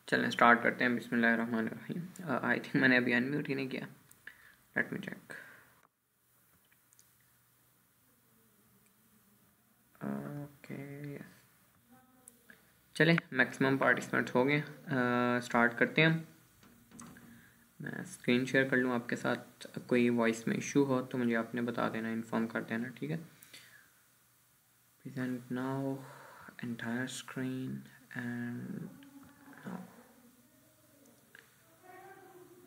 चलें स्टार्ट करते हैं। बिस्मिल्लाहिर्रहमानिर्रहीम। आई थिंक मैंने अभी अनम्यूट ही नहीं किया। Let me check. ओके, चलें मैक्सिमम पार्टिसिपेंट्स हो गए। स्टार्ट करते हैं। मैं स्क्रीन शेयर कर लूँ आपके साथ। कोई वॉइस में इशू हो तो मुझे आपने बता देना, इन्फॉर्म कर देना, ठीक है। Present now entire screen and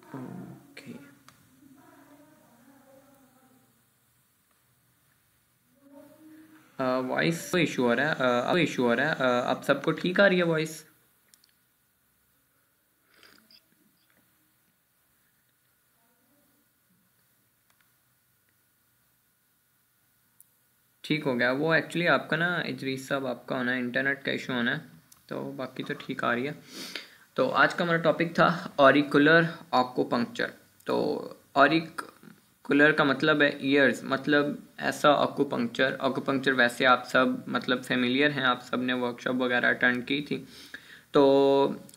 okay. Voice issue हो रहा है, अब इशू हो रहा है। आप सबको ठीक आ रही है वॉइस? ठीक हो गया वो। एक्चुअली आपका ना इजरीस साहब, आपका होना है इंटरनेट का इशू होना है, तो बाकी तो ठीक आ रही है। तो आज का हमारा टॉपिक था ऑरिकुलर ऑक्यूपंक्चर। तो ऑरिकुलर का मतलब है ईयर्स, मतलब ऐसा ऑक्यूपंक्चर वैसे आप सब मतलब फेमिलियर हैं, आप सब ने वर्कशॉप वगैरह अटेंड की थी। तो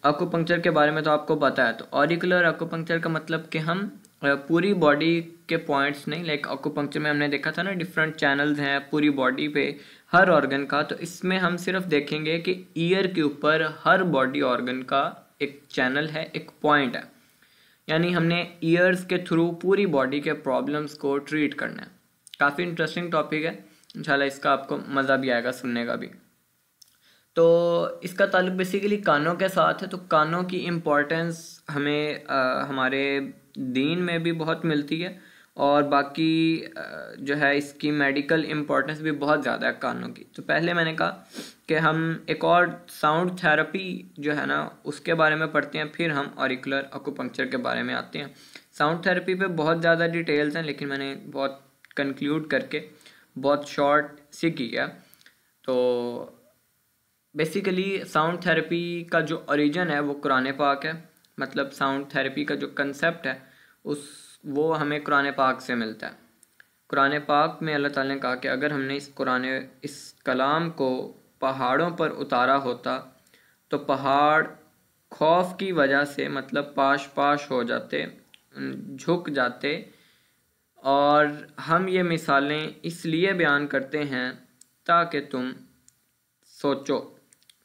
एक्यूपंक्चर के बारे में तो आपको पता है। तो ऑरिकुलर एक्यूपंक्चर का मतलब कि हम पूरी बॉडी के पॉइंट्स नहीं, लाइक एक्यूपंक्चर में हमने देखा था ना डिफरेंट चैनल्स हैं पूरी बॉडी पे हर ऑर्गन का। तो इसमें हम सिर्फ देखेंगे कि ईयर के ऊपर हर बॉडी ऑर्गन का एक चैनल है, एक पॉइंट है। यानी हमने ईयर्स के थ्रू पूरी बॉडी के प्रॉब्लम्स को ट्रीट करना है। काफ़ी इंटरेस्टिंग टॉपिक है, इंशाल्लाह इसका आपको मज़ा भी आएगा सुनने का भी। तो इसका ताल्लुक बेसिकली कानों के साथ है। तो कानों की इम्पोर्टेंस हमें हमारे दीन में भी बहुत मिलती है, और बाकी जो है इसकी मेडिकल इम्पोर्टेंस भी बहुत ज़्यादा है कानों की। तो पहले मैंने कहा कि हम एक और साउंड थेरेपी जो है ना उसके बारे में पढ़ते हैं, फिर हम ऑरिकुलर एक्यूपंक्चर के बारे में आते हैं। साउंड थेरेपी पे बहुत ज़्यादा डिटेल्स हैं, लेकिन मैंने बहुत कंक्लूड करके बहुत शॉर्ट सी किया। तो बेसिकली साउंड थेरेपी का जो ओरिजिन है वो कुरान पाक है। मतलब साउंड थेरेपी का जो कंसेप्ट है वो हमें कुरान पाक से मिलता है। कुरान पाक में अल्लाह ताला ने कहा कि अगर हमने इस कलाम को पहाड़ों पर उतारा होता तो पहाड़ खौफ की वजह से मतलब पाश पाश हो जाते, झुक जाते। और हम ये मिसालें इसलिए बयान करते हैं ताकि तुम सोचो,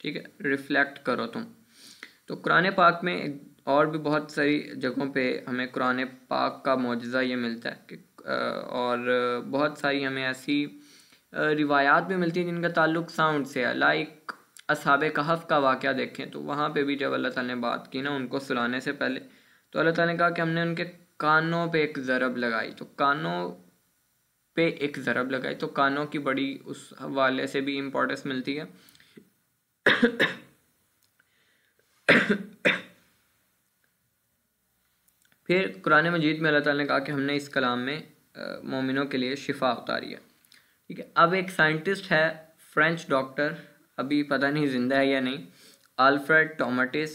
ठीक है, रिफ्लेक्ट करो तुम। तो कुरान पाक में और भी बहुत सारी जगहों पे हमें कुरान पाक का मौजज़ा ये मिलता है कि और बहुत सारी हमें ऐसी रिवायात भी मिलती हैं जिनका ताल्लुक साउंड से है। लाइक असहाबे कहफ का वाक़या देखें तो वहाँ पे भी जब अल्लाह ताला ने बात की ना उनको सुलाने से पहले, तो अल्लाह ताला ने कहा कि हमने उनके कानों पे एक ज़रब लगाई। तो कानों पे एक ज़रब लगाई, तो कानों की बड़ी उस हवाले से भी इम्पोर्टेंस मिलती है। फिर कुरान मजीद में अल्लाह ताला ने कहा कि हमने इस कलाम में मोमिनों के लिए शिफा उतारी है, ठीक है। अब एक साइंटिस्ट है, फ्रेंच डॉक्टर, अभी पता नहीं ज़िंदा है या नहीं, अल्फ्रेड टॉमाटिस।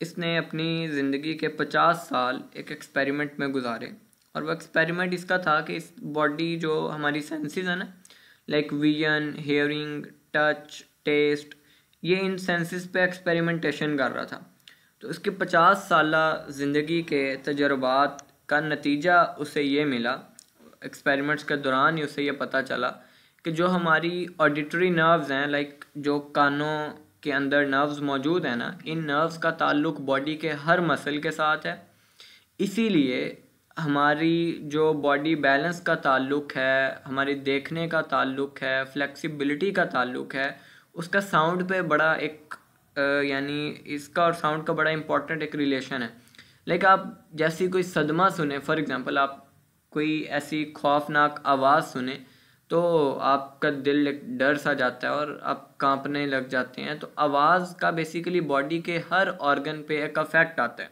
इसने अपनी ज़िंदगी के 50 साल एक एक्सपेरिमेंट में गुजारे, और वो एक्सपेरिमेंट इसका था कि इस बॉडी जो हमारी सेंसेस है ना, like vision, hearing, touch, taste, ये इन सेंसेस पे एक्सपेरिमेंटेशन कर रहा था। तो उसके 50 साल ज़िंदगी के तजर्बात का नतीजा उसे ये मिला, एक्सपेरिमेंट्स के दौरान ही उसे ये पता चला कि जो हमारी ऑडिटरी नर्व्स हैं, लाइक जो कानों के अंदर नर्व्स मौजूद हैं ना, इन नर्व्स का ताल्लुक बॉडी के हर मसल के साथ है। इसीलिए हमारी जो बॉडी बैलेंस का ताल्लुक है, हमारी देखने का ताल्लुक है, फ्लेक्सिबिलिटी का ताल्लुक है, उसका साउंड पे बड़ा एक यानी इसका और साउंड का बड़ा इंपॉर्टेंट एक रिलेशन है। लाइक आप जैसी कोई सदमा सुने, फॉर एग्जांपल आप कोई ऐसी खौफनाक आवाज़ सुने तो आपका दिल एक डर सा जाता है और आप कांपने लग जाते हैं। तो आवाज़ का बेसिकली बॉडी के हर ऑर्गन पे एक अफेक्ट आता है।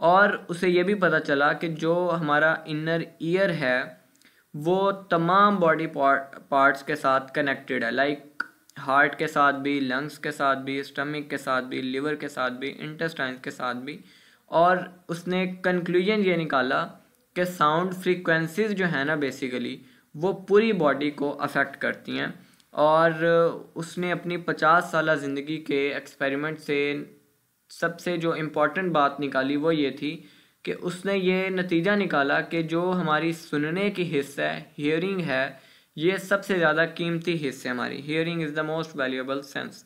और उसे ये भी पता चला कि जो हमारा इनर ईयर है वो तमाम बॉडी पार्ट्स के साथ कनेक्टेड है, लाइक हार्ट के साथ भी, लंग्स के साथ भी, स्टमक के साथ भी, लिवर के साथ भी, इंटेस्टाइन्स के साथ भी। और उसने कंक्लूजन ये निकाला कि साउंड फ्रीक्वेंसीज जो है ना बेसिकली वो पूरी बॉडी को अफेक्ट करती हैं। और उसने अपनी 50 साल ज़िंदगी के एक्सपेरिमेंट से सबसे जो इम्पोर्टेंट बात निकाली वो ये थी कि उसने ये नतीजा निकाला कि जो हमारी सुनने की हिस्सा है, हियरिंग है, ये सबसे ज़्यादा कीमती हिस्से हमारी। Hearing is the most valuable sense.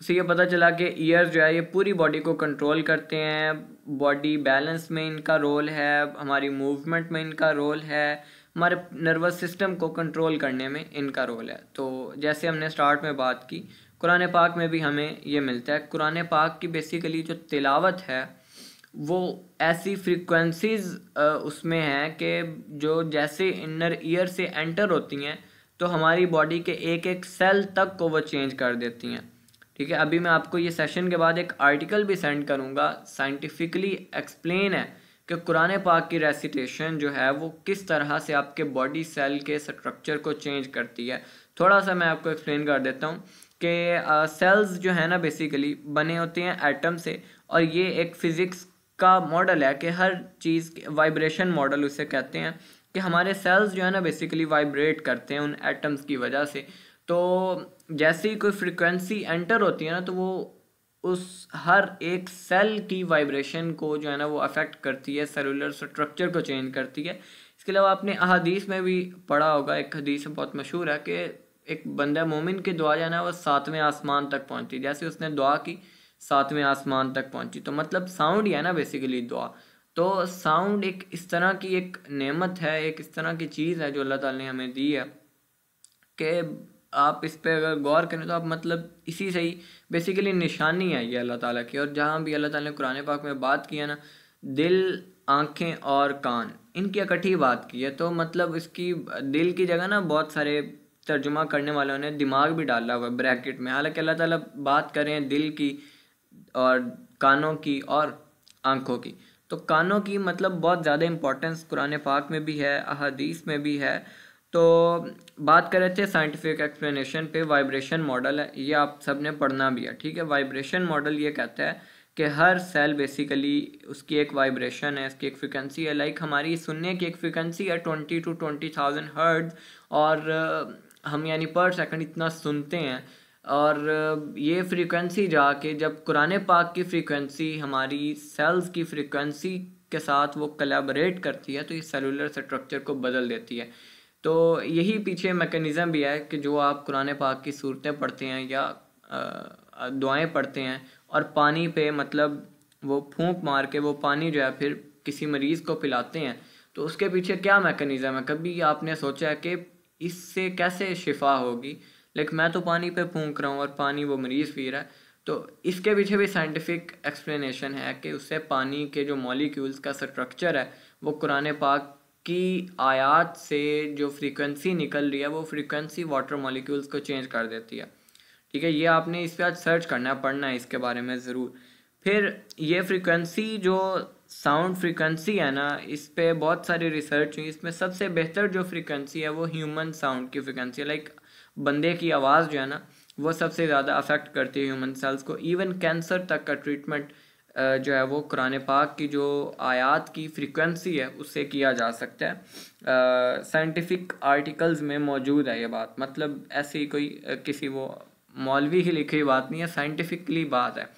उसे ये पता चला कि ईयर्स जो है ये पूरी बॉडी को कंट्रोल करते हैं, बॉडी बैलेंस में इनका रोल है, हमारी मूवमेंट में इनका रोल है, हमारे नर्वस सिस्टम को कंट्रोल करने में इनका रोल है। तो जैसे हमने स्टार्ट में बात की, कुरान पाक में भी हमें ये मिलता है। कुरान पाक की बेसिकली जो तिलावत है वो ऐसी फ्रीक्वेंसीज उसमें है कि जो जैसे इनर ईयर से एंटर होती हैं तो हमारी बॉडी के एक एक सेल तक को वो चेंज कर देती हैं। ठीक है, अभी मैं आपको ये सेशन के बाद एक आर्टिकल भी सेंड करूँगा, साइंटिफिकली एक्सप्लेन है कि कुरान पाक की रेसिटेशन जो है वो किस तरह से आपके बॉडी सेल के स्ट्रक्चर को चेंज करती है। थोड़ा सा मैं आपको एक्सप्लेन कर देता हूँ कि सेल्स जो है ना बेसिकली बने होते हैं एटम से, और ये एक फिज़िक्स का मॉडल है कि हर चीज़ वाइब्रेशन मॉडल उसे कहते हैं कि हमारे सेल्स जो है ना बेसिकली वाइब्रेट करते हैं उन एटम्स की वजह से। तो जैसे ही कोई फ्रिक्वेंसी एंटर होती है ना तो वो उस हर एक सेल की वाइब्रेशन को जो है ना वो अफेक्ट करती है, सेलुलर स्ट्रक्चर को चेंज करती है। इसके अलावा आपने अहादीस में भी पढ़ा होगा, एक हदीस में बहुत मशहूर है कि एक बंदा मोमिन की दुआ जो है ना वो 7वें आसमान तक पहुंचती, जैसे उसने दुआ की 7वें आसमान तक पहुंची। तो मतलब साउंड ही है ना बेसिकली दुआ। तो साउंड एक इस तरह की एक नेमत है, एक इस तरह की चीज़ है जो अल्लाह ताला ने हमें दी है कि आप इस पे अगर गौर करें तो आप मतलब इसी से ही बेसिकली निशानी है ये अल्लाह ताला की। और जहाँ भी अल्लाह ताला ने कुरान पाक में बात की है ना, दिल, आँखें और कान, इनकी इकट्ठी बात की है। तो मतलब इसकी दिल की जगह ना बहुत सारे तर्जुमा करने वालों ने दिमाग भी डाला हुआ है ब्रैकेट में। हालांकि अल्लाह ताला बात करें दिल की और कानों की और आँखों की, तो कानों की मतलब बहुत ज़्यादा इम्पोर्टेंस कुरान पाक में भी है, अहादीस में भी है। तो बात कर रहे थे साइंटिफिक एक्सप्लेनेशन पे, वाइब्रेशन मॉडल है, ये आप सब ने पढ़ना भी है। ठीक है, वाइब्रेशन मॉडल ये कहता है कि हर सेल बेसिकली उसकी एक वाइब्रेशन है, उसकी एक फ्रिक्वेंसी है। लाइक हमारी सुनने की एक फ्रिक्वेंसी है 20 to 20,000 हर्ट्ज, और हम यानी पर सेकंड इतना सुनते हैं। और ये फ्रीक्वेंसी जाके जब कुरान पाक की फ्रीक्वेंसी हमारी सेल्स की फ्रीक्वेंसी के साथ वो कोलैबोरेट करती है तो ये सेलुलर स्ट्रक्चर को बदल देती है। तो यही पीछे मैकेनिज़्म भी है कि जो आप कुरान पाक की सूरतें पढ़ते हैं या दुआएं पढ़ते हैं और पानी पे मतलब वो फूंक मार के वो पानी जो है फिर किसी मरीज़ को पिलाते हैं, तो उसके पीछे क्या मैकेनिज़्म है? कभी आपने सोचा है कि इससे कैसे शिफा होगी? लाइक मैं तो पानी पे फूंक रहा हूँ और पानी वो मरीज़ पी रहा है। तो इसके पीछे भी साइंटिफिक एक्सप्लेनेशन है कि उससे पानी के जो मॉलिक्यूल्स का स्ट्रक्चर है वो कुरान पाक की आयात से जो फ्रीक्वेंसी निकल रही है वो फ्रीक्वेंसी वाटर मॉलिक्यूल्स को चेंज कर देती है। ठीक है, ये आपने इस पर आज सर्च करना है, पढ़ना है इसके बारे में ज़रूर। फिर ये फ्रीक्वेंसी जो साउंड फ्रीक्वेंसी है ना, इस पे बहुत सारी रिसर्च हुई। इसमें सबसे बेहतर जो फ्रीक्वेंसी है वो ह्यूमन साउंड की फ्रीक्वेंसी है। लाइक बंदे की आवाज़ जो है ना वो सबसे ज़्यादा अफेक्ट करती है ह्यूमन सेल्स को। इवन कैंसर तक का ट्रीटमेंट जो है वो कुरान पाक की जो आयात की फ्रीक्वेंसी है उससे किया जा सकता है। साइंटिफिक आर्टिकल्स में मौजूद है ये बात, मतलब ऐसी कोई किसी वो मौलवी की लिखी बात नहीं है, साइंटिफिकली बात है।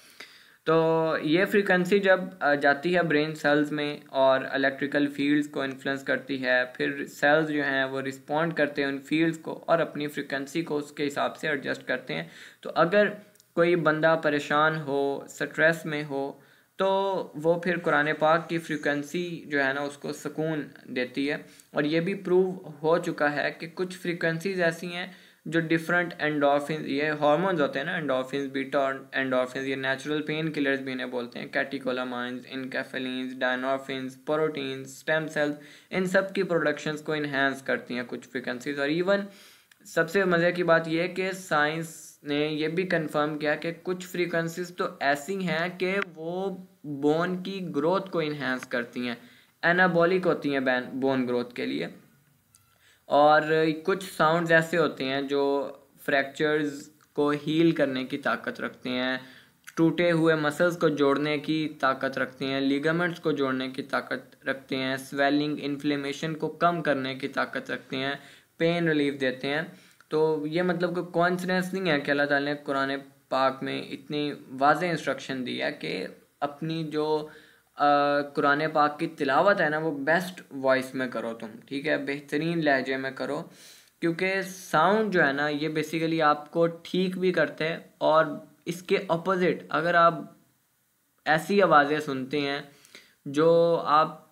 तो ये फ्रीक्वेंसी जब जाती है ब्रेन सेल्स में और इलेक्ट्रिकल फील्ड्स को इन्फ्लुएंस करती है, फिर सेल्स जो हैं वो रिस्पॉन्ड करते हैं उन फील्ड्स को और अपनी फ्रीक्वेंसी को उसके हिसाब से एडजस्ट करते हैं। तो अगर कोई बंदा परेशान हो, स्ट्रेस में हो, तो वो फिर कुरान पाक की फ्रीक्वेंसी जो है ना उसको सुकून देती है। और ये भी प्रूव हो चुका है कि कुछ फ्रीक्वेंसीज ऐसी हैं जो डिफरेंट एंडोर्फिन, ये हार्मोन्स होते हैं ना, एंडोर्फिन, बीटा एंडोर्फिन, ये नेचुरल पेन किलर्स भी इन्हें बोलते हैं, कैटिकोलामाइंस, इनकेफेलिन्स, डायनोर्फिन्स, प्रोटीन्स, स्टेम सेल्स, इन सब की प्रोडक्शंस को इन्हेंस करती हैं कुछ फ्रीक्वेंसीज। और इवन सबसे मज़े की बात यह है कि साइंस ने ये भी कंफर्म किया कि कुछ फ्रीक्वेंसीज तो ऐसी हैं कि वो बोन की ग्रोथ को इन्हेंस करती हैं, एनाबॉलिक होती हैं बोन ग्रोथ के लिए। और कुछ साउंड्स ऐसे होते हैं जो फ्रैक्चर्स को हील करने की ताकत रखते हैं, टूटे हुए मसल्स को जोड़ने की ताकत रखते हैं, लिगामेंट्स को जोड़ने की ताकत रखते हैं, स्वेलिंग, इन्फ्लेमेशन को कम करने की ताकत रखते हैं, पेन रिलीफ देते हैं। तो ये मतलब कोई कोइंसिडेंस नहीं है कि अल्लाह ताला ने कुरान पाक में इतनी वाज़ेह इंस्ट्रक्शन दी है कि अपनी जो कुरान पाक की तिलावत है ना वो बेस्ट वॉइस में करो तुम, ठीक है, बेहतरीन लहजे में करो, क्योंकि साउंड जो है ना ये बेसिकली आपको ठीक भी करते हैं, और इसके अपोजिट अगर आप ऐसी आवाज़ें सुनते हैं जो आप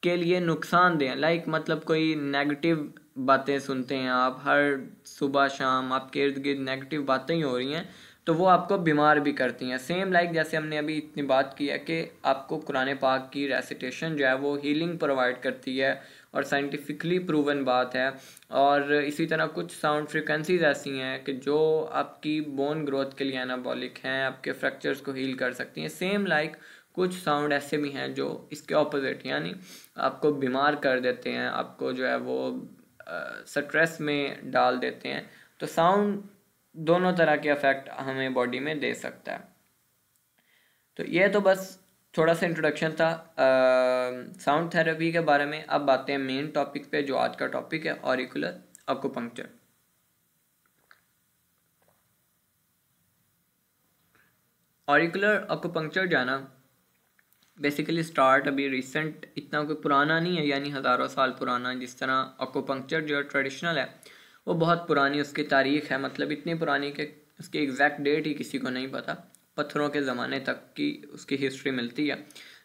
के लिए नुकसानदेह, लाइक मतलब कोई नेगेटिव बातें सुनते हैं आप, हर सुबह शाम आपके इर्द गिर्द नेगेटिव बातें ही हो रही हैं, तो वो आपको बीमार भी करती हैं। सेम लाइक जैसे हमने अभी इतनी बात की है कि आपको कुरान पाक की रेसिटेशन जो है वो हीलिंग प्रोवाइड करती है, और साइंटिफिकली प्रूवन बात है। और इसी तरह कुछ साउंड फ्रिक्वेंसीज ऐसी हैं कि जो आपकी बोन ग्रोथ के लिए एनाबॉलिक हैं, आपके फ्रैक्चर्स को हील कर सकती हैं। सेम लाइक कुछ साउंड ऐसे भी हैं जो इसके ऑपोजिट, यानी आपको बीमार कर देते हैं, आपको जो है वो स्ट्रेस में डाल देते हैं। तो साउंड दोनों तरह के इफेक्ट हमें बॉडी में दे सकता है। तो ये तो बस थोड़ा सा इंट्रोडक्शन था साउंड थेरेपी के बारे में। अब बातें हैं मेन टॉपिक पे, जो आज का टॉपिक है ऑरिकुलर एक्यूपंक्चर। ऑरिकुलर एक्यूपंक्चर जो है ना बेसिकली स्टार्ट अभी रिसेंट, इतना कोई पुराना नहीं है, यानी हज़ारों साल पुराना। जिस तरह एक्यूपंक्चर जो ट्रेडिशनल है वो बहुत पुरानी उसकी तारीख है, मतलब इतनी पुरानी कि उसकी एग्जैक्ट डेट ही किसी को नहीं पता, पत्थरों के ज़माने तक की उसकी हिस्ट्री मिलती है।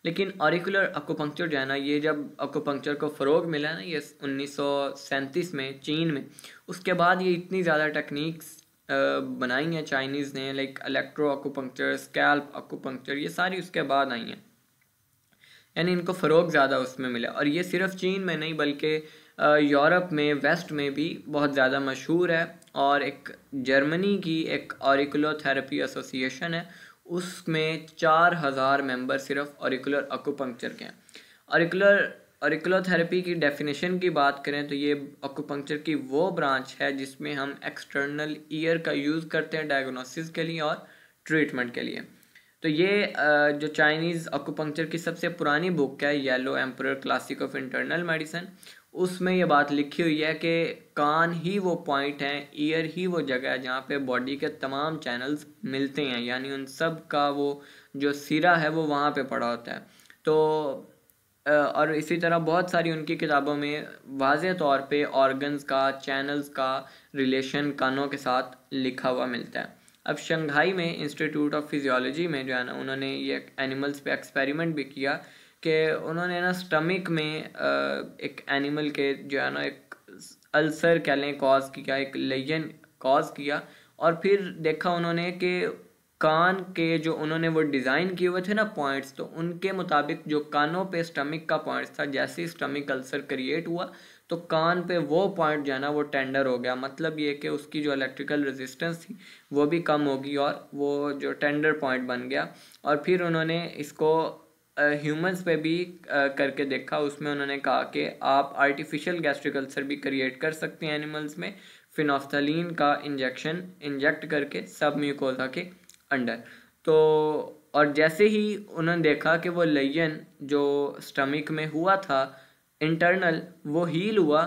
लेकिन ऑरिकुलर एक्यूपंक्चर जो है ना, ये जब एक्यूपंक्चर को फ़रोग मिला ना ये 1937 में चीन में, उसके बाद ये इतनी ज़्यादा टेक्निक्स बनाई हैं चाइनीज़ ने, like electro acupuncture, scalp acupuncture, ये सारी उसके बाद आई हैं, यानी इनको फ़रोग ज़्यादा उसमें मिला। और ये सिर्फ चीन में नहीं बल्कि यूरोप में, वेस्ट में भी बहुत ज़्यादा मशहूर है। और एक जर्मनी की एक ऑरिकुलोथेरेपी एसोसिएशन है, उसमें 4000 मेंबर सिर्फ ऑरिकुलर एक्यूपंक्चर के हैं। ऑरिकुलोथेरेपी की डेफिनेशन की बात करें तो ये एक्यूपंक्चर की वो ब्रांच है जिसमें हम एक्सटर्नल ईयर का यूज़ करते हैं डायग्नोसिस के लिए और ट्रीटमेंट के लिए। तो ये जो चाइनीज़ एक्यूपंक्चर की सबसे पुरानी बुक है, yellow emperor classic of internal medicine, उसमें ये बात लिखी हुई है कि कान ही वो पॉइंट है, ईयर ही वो जगह है जहाँ पे बॉडी के तमाम चैनल्स मिलते हैं, यानी उन सब का वो जो सिरा है वो वहाँ पे पड़ा होता है। तो और इसी तरह बहुत सारी उनकी किताबों में वाज़े तौर पे ऑर्गन्स का, चैनल्स का रिलेशन कानों के साथ लिखा हुआ मिलता है। अब शंघाई में इंस्टीट्यूट ऑफ फिजियोलॉजी में जो है ना, उन्होंने ये एनिमल्स पे एक्सपेरिमेंट भी किया कि उन्होंने ना स्टमक में एक एनिमल के जो है ना एक अल्सर कह लें कॉज किया, एक लेजन कॉज किया, और फिर देखा उन्होंने कि कान के जो उन्होंने वो डिज़ाइन किए हुए थे ना पॉइंट्स, तो उनके मुताबिक जो कानों पे स्टमक का पॉइंट्स था, जैसे ही स्टमक अल्सर क्रिएट हुआ तो कान पे वो पॉइंट जो है ना वो टेंडर हो गया। मतलब ये कि उसकी जो इलेक्ट्रिकल रेजिस्टेंस थी वो भी कम होगी और वो जो टेंडर पॉइंट बन गया। और फिर उन्होंने इसको ह्यूमंस पे भी करके देखा। उसमें उन्होंने कहा कि आप आर्टिफिशियल गैस्ट्रिक अल्सर भी क्रिएट कर सकते हैं एनिमल्स में, फिनोफ्थलीन का इंजेक्ट करके सब म्यूकोजा के अंडर। तो और जैसे ही उन्होंने देखा कि वो लेजन जो स्टमक में हुआ था इंटरनल वो हील हुआ,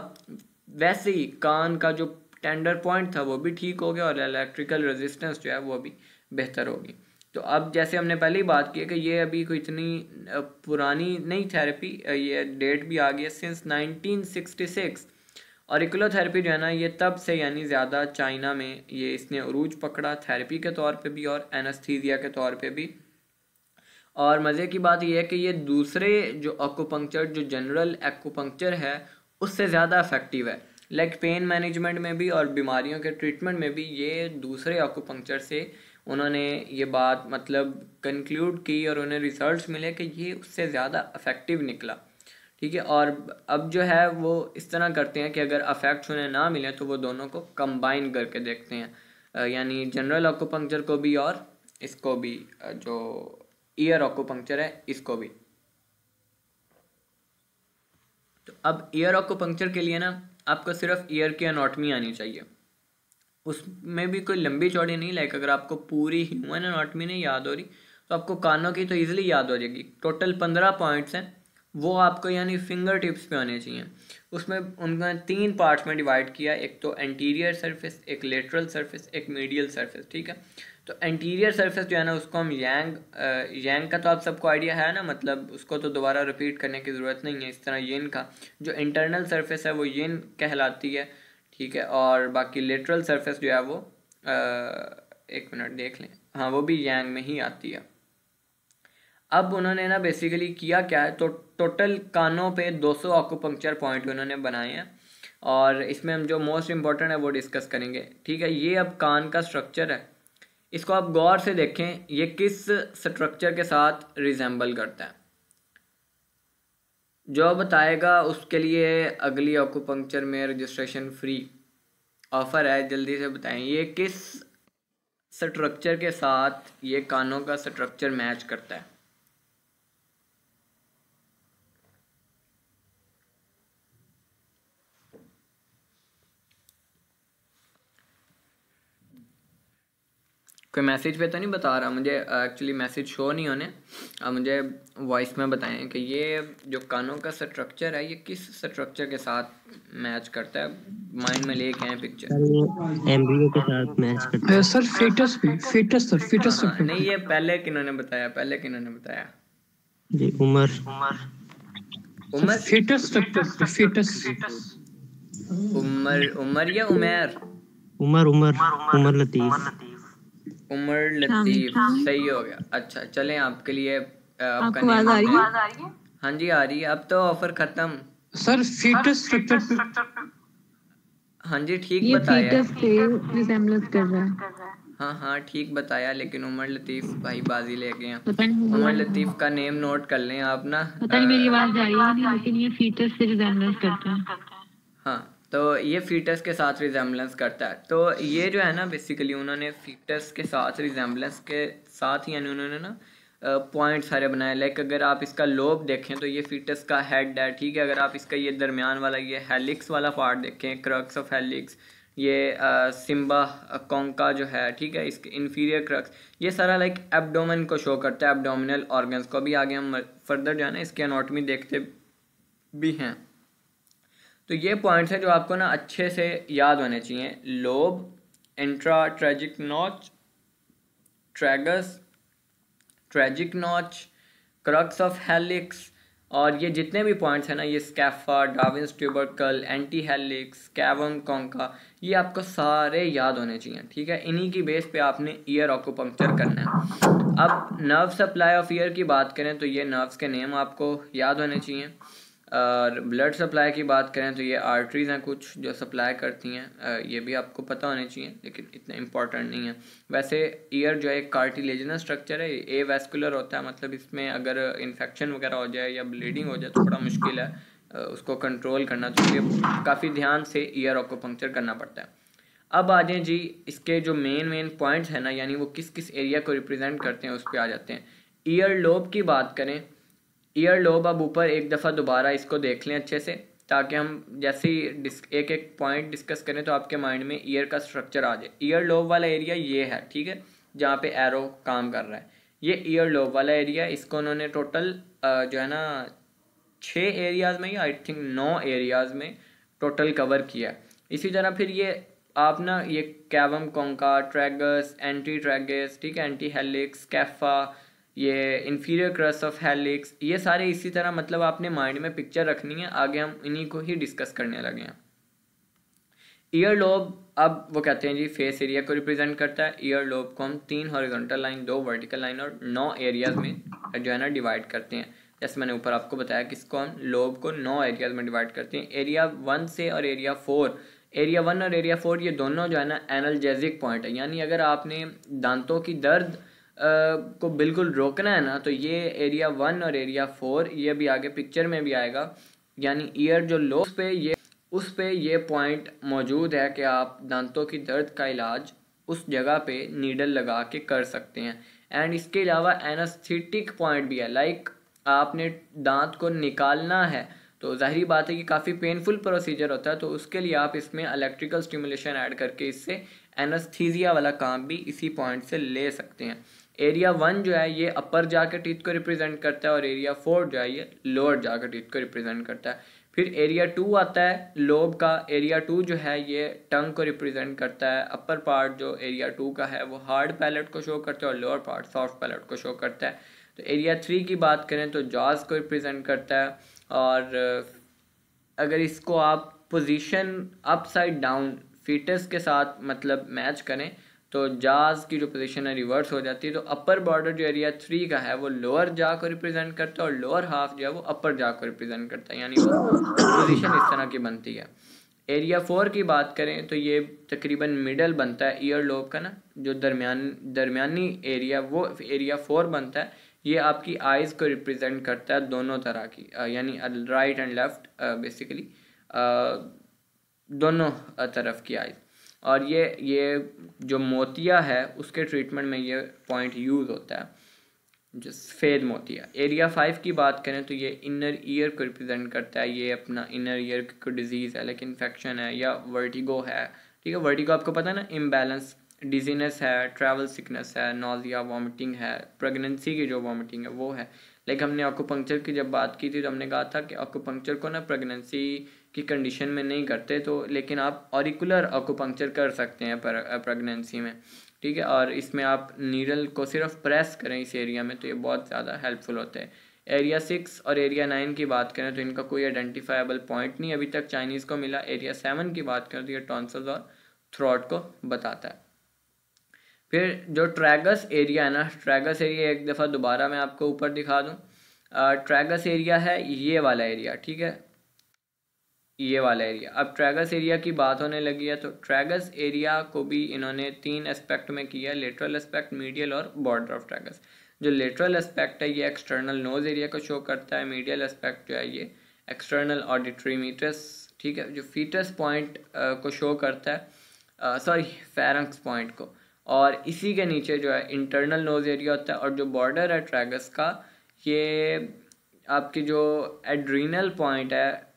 वैसे ही कान का जो टेंडर पॉइंट था वो भी ठीक हो गया और इलेक्ट्रिकल रेजिस्टेंस जो है वो भी बेहतर होगी। तो अब जैसे हमने पहले ही बात की है कि ये अभी कोई इतनी पुरानी नहीं थेरेपी, ये डेट भी आ गई है सिंस 1966। ऑरिकुलोथेरेपी जो है ना ये तब से यानी ज़्यादा चाइना में ये इसने उरूज पकड़ा, थेरेपी के तौर पे भी और एनेस्थीसिया के तौर पे भी। और मज़े की बात यह है कि ये दूसरे जो एक्यूपंक्चर, जो जनरल एक्यूपंक्चर है, उससे ज़्यादा इफेक्टिव है। लाइक पेन मैनेजमेंट में भी और बीमारियों के ट्रीटमेंट में भी ये दूसरे एक्यूपंक्चर से उन्होंने ये बात मतलब कंक्लूड की और उन्हें रिसर्च मिले कि ये उससे ज़्यादा इफेक्टिव निकला। ठीक है, और अब जो है वो इस तरह करते हैं कि अगर अफेक्ट्स उन्हें ना मिले तो वो दोनों को कंबाइन करके देखते हैं, यानी जनरल एक्यूपंक्चर को भी और इसको भी, जो ईयर एक्यूपंक्चर है इसको भी। तो अब ईयर एक्यूपंक्चर के लिए ना आपको सिर्फ ईयर की एनाटॉमी आनी चाहिए, उसमें भी कोई लंबी चौड़ी नहीं। लाइक अगर आपको पूरी ह्यूमन एनाटॉमी नहीं याद हो रही तो आपको कानों की तो ईजिली याद हो जाएगी। टोटल 15 पॉइंट्स हैं वो आपको यानी फिंगर टिप्स पे होने चाहिए। उसमें उनका 3 पार्ट्स में डिवाइड किया, एक तो एंटीरियर सरफेस, एक लेटरल सरफेस, एक मीडियल सरफेस, ठीक है। तो एंटीरियर सरफेस जो है ना उसको हम यांग का तो आप सबको आइडिया है ना, मतलब उसको तो दोबारा रिपीट करने की ज़रूरत नहीं है। इस तरह यिन का जो इंटरनल सरफेस है वो यिन कहलाती है, ठीक है। और बाकी लेटरल सरफेस जो है वो एक मिनट देख लें, हाँ वो भी यांग में ही आती है। अब उन्होंने ना बेसिकली किया क्या है, तो टोटल कानों पे 200 ऑक्यूपंक्चर पॉइंट उन्होंने बनाए हैं, और इसमें हम जो मोस्ट इम्पॉर्टेंट है वो डिस्कस करेंगे, ठीक है। ये अब कान का स्ट्रक्चर है, इसको आप गौर से देखें, ये किस स्ट्रक्चर के साथ रिजेंबल करता है। जो बताएगा उसके लिए अगली ऑक्यूपंक्चर में रजिस्ट्रेशन फ्री ऑफर है, जल्दी से बताएं ये किस स्ट्रक्चर के साथ ये कानों का स्ट्रक्चर मैच करता है। कोई मैसेज पे तो नहीं बता रहा मुझे, एक्चुअली मैसेज शो नहीं होने, अब मुझे वॉइस में बताएं कि ये जो कानों का स्ट्रक्चर है ये किस स्ट्रक्चर के साथ मैच करता है। माइंड में लेके आए पिक्चर, एम्ब्रियो के साथ मैच करता है सर। फेटस पे, फेटस सर, फेटस हाँ, नहीं ये पहले किन्होंने बताया, जी उमर फेटस स्ट्रक्चर, फेटस उमर या उमर उमर लतीफ़ सही हो गया। अच्छा चलें, आपके लिए आपका आवाज आ रही है? हाँ जी आ रही है। अब तो ऑफर खत्म सर। फेटस स्ट्रक्चर, हाँ जी ठीक ये बताया, फीटस पे रिजेम्बलेंस कर रहा है। हाँ ठीक बताया, लेकिन उमर लतीफ़ भाई बाजी ले गए हैं। पता नहीं उमर लतीफ़ का नेम नोट कर लें आप ना। पता नहीं मेरी आवाज जा रही है नहीं, लेकिन ये फीटस से रिजेम्बलेंस करता है। हाँ तो ये फीटस के साथ रिजेम्बलेंस करता है। तो ये जो है ना बेसिकली उन्होंने फीटस के साथ रिजेम्बलेंस के साथ ही यानी उन्होंने ना पॉइंट सारे बनाए। लाइक अगर आप इसका लोब देखें तो ये फीटस का हेड है, ठीक है। अगर आप इसका ये दरमियान वाला ये हेलिक्स वाला पार्ट देखें, क्रक्स ऑफ हेलिक्स, ये सिम्बा कॉन्का जो है, ठीक है, इसके इन्फीरियर क्रक्स, ये सारा लाइक एब्डोमेन को शो करता है, एब्डोमिनल ऑर्गन्स को। भी आगे हम फर्दर जो है ना इसके एनाटॉमी देखते भी हैं। तो ये पॉइंट्स हैं जो आपको ना अच्छे से याद होने चाहिए। Lobe, intra tragic notch, tragus, tragic notch, crux of helix, और ये जितने भी पॉइंट्स हैं ना, ये scapha, Darwin's tubercle, anti helix, cavum concha, ये आपको सारे याद होने चाहिए, ठीक है। इन्हीं की बेस पे आपने ईयर ऑक्यूपंक्चर करना है। अब नर्व सप्लाई ऑफ ईयर की बात करें तो ये नर्व्स के नेम आपको याद होने चाहिए। और ब्लड सप्लाई की बात करें तो ये आर्टरीज़ हैं कुछ जो सप्लाई करती हैं, ये भी आपको पता होने चाहिए, लेकिन इतना इम्पॉर्टेंट नहीं है। वैसे ईयर जो है एक कार्टिलेजिनस स्ट्रक्चर है, ए वैस्कुलर होता है, मतलब इसमें अगर इन्फेक्शन वगैरह हो जाए या ब्लीडिंग हो जाए तो थोड़ा मुश्किल है उसको कंट्रोल करना, तो इसलिए काफ़ी ध्यान से ईयर ऑक्यूपंक्चर करना पड़ता है। अब आ जाएँ जी इसके जो मेन पॉइंट्स हैं ना, यानी वो किस किस एरिया को रिप्रेजेंट करते हैं, उस पर आ जाते हैं। ईयर लोब की बात करें, ईयर लोब अब ऊपर एक दफ़ा दोबारा इसको देख लें अच्छे से, ताकि हम जैसे ही एक एक पॉइंट डिस्कस करें तो आपके माइंड में ईयर का स्ट्रक्चर आ जाए। ईयर लोब वाला एरिया ये है, ठीक है, जहाँ पे एरो काम कर रहा है, ये ईयर लोब वाला एरिया। इसको उन्होंने टोटल जो है ना 6 एरियाज़ में, या आई थिंक 9 एरियाज़ में टोटल कवर किया। इसी तरह फिर ये आप ना ये कैवम कॉन्का, ट्रैगस, एंटी ट्रैगस, ठीक है, एंटी हेलिक्स, कैफा, ये इन्फीरियर क्रस्ट ऑफ हेलिक्स, ये सारे इसी तरह मतलब आपने माइंड में पिक्चर रखनी है। आगे हम इन्हीं को ही डिस्कस करने लगे हैं। ईयर लोब अब वो कहते हैं जी फेस एरिया को रिप्रेजेंट करता है। ईयर लोब को हम 3 हॉरिजॉन्टल लाइन, 2 वर्टिकल लाइन और 9 एरियाज में जो है ना डिवाइड करते हैं। जैसे मैंने ऊपर आपको बताया कि इसको हम लोब को 9 एरियाज में डिवाइड करते हैं। एरिया 1 से और एरिया 4, एरिया 1 और एरिया 4 ये दोनों जो है ना एनाल्जेसिक पॉइंट है, यानी अगर आपने दांतों की दर्द को बिल्कुल रोकना है ना, तो ये एरिया 1 और एरिया 4, ये भी आगे पिक्चर में भी आएगा, यानी ईयर जो लोब पे ये उस पे ये पॉइंट मौजूद है कि आप दांतों की दर्द का इलाज उस जगह पे नीडल लगा के कर सकते हैं। एंड इसके अलावा एनास्थेटिक पॉइंट भी है, लाइक आपने दांत को निकालना है तो जाहिर बात है कि काफ़ी पेनफुल प्रोसीजर होता है, तो उसके लिए आप इसमें इलेक्ट्रिकल स्टिमुलेशन ऐड करके इससे एनास्थीसिया वाला काम भी इसी पॉइंट से ले सकते हैं। एरिया 1 जो है ये अपर जा के टीथ को रिप्रेजेंट करता है और एरिया 4 जो है ये लोअर जा के टीथ को रिप्रेजेंट करता है। फिर एरिया 2 आता है लोब का। एरिया 2 जो है ये टंग को रिप्रेजेंट करता है। अपर पार्ट जो एरिया 2 का है वो हार्ड पैलेट को शो करता है और लोअर पार्ट सॉफ्ट पैलेट को शो करता है। तो एरिया 3 की बात करें तो जॉज को रिप्रेजेंट करता है। और अगर इसको आप पोजीशन अपसाइड डाउन फीटस के साथ मतलब मैच करें तो जाज की जो पोजीशन है रिवर्स हो जाती है। तो अपर बॉर्डर जो एरिया 3 का है वो लोअर जा को रिप्रेजेंट करता है और लोअर हाफ जो है वो अपर जा को रिप्रेजेंट करता है, यानी वो पोजीशन इस तरह की बनती है। एरिया 4 की बात करें तो ये तकरीबन मिडल बनता है ईयर लोब का ना, जो दरमियानी एरिया वो एरिया 4 बनता है। ये आपकी आइज़ को रिप्रेजेंट करता है दोनों तरह की, यानी राइट एंड लेफ्ट बेसिकली दोनों तरफ की आइज़। और ये जो मोतिया है उसके ट्रीटमेंट में ये पॉइंट यूज़ होता है, जो सफ़ेद मोतिया। एरिया 5 की बात करें तो ये इनर ईयर को रिप्रेजेंट करता है। ये अपना इनर ईयर की डिजीज़ है, लाइक इन्फेक्शन है या वर्टिगो है, ठीक है। वर्टिगो आपको पता है ना, इम्बैलेंस, डिजीनेस है, ट्रैवल सिकनेस है, नोजिया, वॉमिटिंग है, प्रेगनेंसी की जो वॉमिटिंग है वो है। लाइक हमने एक्यूपंक्चर की जब बात की थी तो हमने कहा था कि एक्यूपंक्चर को ना प्रेगनेंसी की कंडीशन में नहीं करते, तो लेकिन आप ऑरिकुलर एक्यूपंक्चर कर सकते हैं प्रेगनेंसी में, ठीक है। और इसमें आप नीडल को सिर्फ प्रेस करें इस एरिया में तो ये बहुत ज़्यादा हेल्पफुल होता है। एरिया 6 और एरिया 9 की बात करें तो इनका कोई आइडेंटिफाइबल पॉइंट नहीं अभी तक चाइनीज़ को मिला। एरिया 7 की बात करें तो ये टॉन्सिल्स और थ्रोट को बताता है। फिर जो ट्रैगस एरिया है ना, ट्रैगस एरिया एक दफ़ा दोबारा मैं आपको ऊपर दिखा दूँ। ट्रैगस एरिया है ये वाला एरिया, ठीक है, ये वाला एरिया। अब ट्रैगस एरिया की बात होने लगी है तो ट्रैगस एरिया को भी इन्होंने 3 एस्पेक्ट में किया, लेटरल एस्पेक्ट, मीडियल और बॉर्डर ऑफ ट्रैगस। जो लेटरल एस्पेक्ट है ये एक्सटर्नल नोज एरिया को शो करता है। मीडियल एस्पेक्ट जो है ये एक्सटर्नल ऑडिटरी मीटस, ठीक है, जो फीटस पॉइंट को शो करता है, सॉरी फेरेंक्स पॉइंट को। और इसी के नीचे जो है इंटरनल नोज एरिया होता है। और जो बॉर्डर है ट्रैगस का ये आपकी जो एड्रीनल पॉइंट है,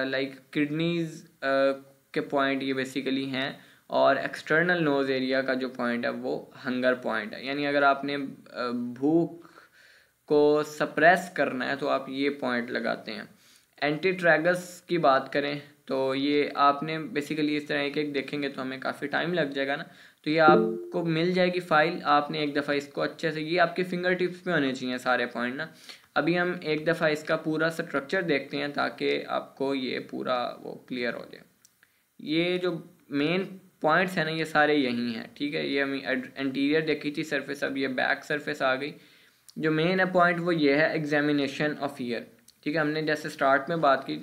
लाइक किडनीज के पॉइंट ये बेसिकली हैं। और एक्सटर्नल नोज एरिया का जो पॉइंट है वो हंगर पॉइंट है, यानी अगर आपने भूख को सप्रेस करना है तो आप ये पॉइंट लगाते हैं। एंटी ट्रैगस की बात करें तो ये आपने बेसिकली इस तरह एक देखेंगे तो हमें काफ़ी टाइम लग जाएगा ना, तो ये आपको मिल जाएगी फाइल। आपने एक दफ़ा इसको अच्छे से, ये आपके फिंगर टिप्स पे होने चाहिए सारे पॉइंट ना। अभी हम एक दफ़ा इसका पूरा स्ट्रक्चर देखते हैं ताकि आपको ये पूरा वो क्लियर हो जाए। ये जो मेन पॉइंट्स हैं ना ये सारे यही हैं, ठीक है। ये हम एंटीरियर देखी थी सरफेस, अब ये बैक सरफेस आ गई। जो मेन है पॉइंट वो ये है एग्जामिनेशन ऑफ ईयर, ठीक है। हमने जैसे स्टार्ट में बात की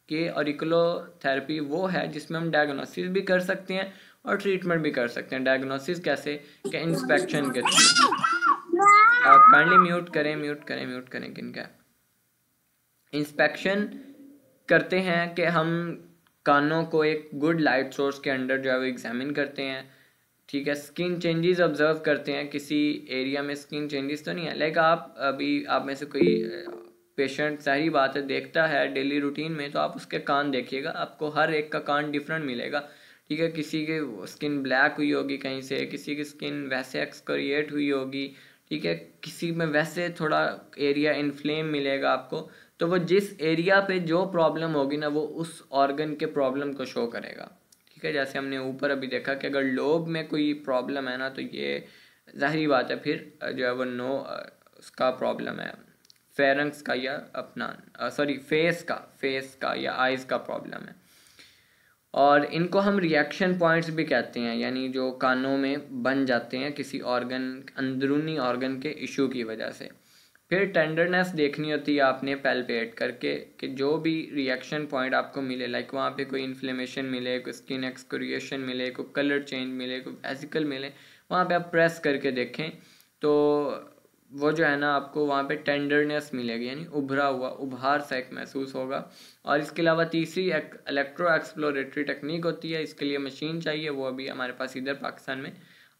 कि ऑरिकुलोथेरेपी वो है जिसमें हम डायग्नोसिस भी कर सकते हैं और ट्रीटमेंट भी कर सकते हैं। डायग्नोसिस कैसे, कि इंस्पेक्शन के थ्रू। आप काइंडली म्यूट करें किनका। इंस्पेक्शन करते हैं कि हम कानों को एक गुड लाइट सोर्स के अंडर जो है वो एग्जामिन करते हैं, ठीक है। स्किन चेंजेस ऑब्जर्व करते हैं, किसी एरिया में स्किन चेंजेस तो नहीं है। लाइक आप में से कोई पेशेंट, सारी बात है, देखता है डेली रूटीन में तो आप उसके कान देखिएगा, आपको हर एक का कान डिफरेंट मिलेगा, ठीक है। किसी की स्किन ब्लैक हुई होगी कहीं से, किसी की स्किन वैसे एक्सकोरिएट हुई होगी, ठीक है, किसी में वैसे थोड़ा एरिया इन्फ्लेम मिलेगा आपको। तो वो जिस एरिया पे जो प्रॉब्लम होगी ना वो उस ऑर्गन के प्रॉब्लम को शो करेगा, ठीक है। जैसे हमने ऊपर अभी देखा कि अगर लोब में कोई प्रॉब्लम है ना तो ये जाहिर बात है फिर जो है वो उसका प्रॉब्लम है फेरेंक्स का या अपना सॉरी फेस का या आइज़ का प्रॉब्लम है। और इनको हम रिएक्शन पॉइंट्स भी कहते हैं, यानी जो कानों में बन जाते हैं किसी ऑर्गन, अंदरूनी ऑर्गन के इशू की वजह से। फिर टेंडरनेस देखनी होती है आपने पैल्पेट करके कि जो भी रिएक्शन पॉइंट आपको मिले, लाइक वहाँ पे कोई इन्फ्लेमेशन मिले, कोई स्किन एक्सकोरिएशन मिले, कोई कलर चेंज मिले, कोई वेसिकल मिले, वहाँ पे आप प्रेस करके देखें तो वो जो है ना आपको वहाँ पे टेंडरनेस मिलेगी, यानी उभरा हुआ उभार सा एक महसूस होगा। और इसके अलावा तीसरी इलेक्ट्रो एक्सप्लोरेटरी टेक्निक होती है, इसके लिए मशीन चाहिए, वो अभी हमारे पास इधर पाकिस्तान में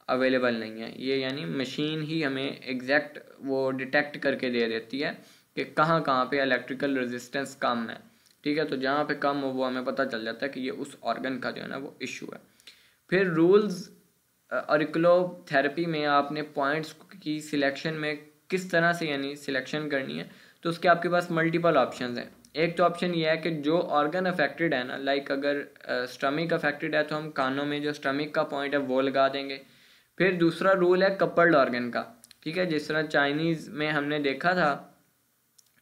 अवेलेबल नहीं है। ये यानी मशीन ही हमें एग्जैक्ट वो डिटेक्ट करके दे देती है कि कहाँ पे इलेक्ट्रिकल रेजिस्टेंस कम है, ठीक है। तो जहाँ पे कम हो वो हमें पता चल जाता है कि ये उस ऑर्गन का जो है ना वो इशू है। फिर रूल्स ऑरिकुलोथेरेपी में आपने पॉइंट्स की सिलेक्शन में किस तरह से यानी सिलेक्शन करनी है, तो उसके आपके पास मल्टीपल ऑप्शंस हैं। एक तो ऑप्शन ये है कि जो ऑर्गन अफेक्टेड है ना, लाइक अगर स्टमक अफेक्टेड है तो हम कानों में जो स्टमक का पॉइंट है वो लगा देंगे। फिर दूसरा रूल है कपल्ड ऑर्गन का, ठीक है, जिस तरह चाइनीज़ में हमने देखा था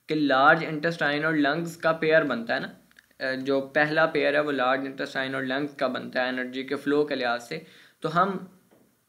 कि लार्ज इंटेस्टाइन और लंग्स का पेयर बनता है ना, जो पहला पेयर है वो लार्ज इंटेस्टाइन और लंग्स का बनता है एनर्जी के फ्लो के लिहाज से। तो हम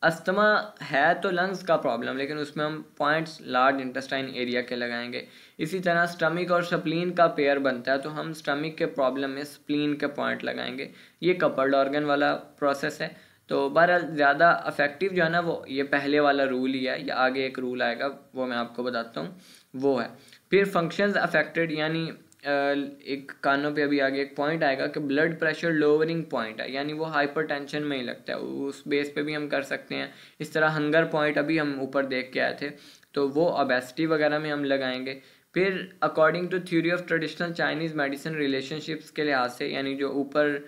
अस्थमा है तो लंग्स का प्रॉब्लम, लेकिन उसमें हम पॉइंट्स लार्ज इंटेस्टाइन एरिया के लगाएंगे। इसी तरह स्टमक और स्प्लीन का पेयर बनता है, तो हम स्टमक के प्रॉब्लम में स्प्लीन के पॉइंट लगाएंगे। ये कपल्ड ऑर्गन वाला प्रोसेस है। तो बहरहाल ज़्यादा अफेक्टिव जो है ना वो ये पहले वाला रूल ही है, या आगे एक रूल आएगा वो मैं आपको बताता हूँ, वो है। फिर फंक्शंस अफेक्टेड, यानी एक कानों पे अभी आगे एक पॉइंट आएगा कि ब्लड प्रेशर लोअरिंग पॉइंट है, यानी वो हाइपरटेंशन में ही लगता है, उस बेस पे भी हम कर सकते हैं। इस तरह हंगर पॉइंट अभी हम ऊपर देख के आए थे, तो वो ओबेसिटी वगैरह में हम लगाएंगे। फिर according to theory of traditional Chinese medicine relationships के लिहाज से, यानी जो ऊपर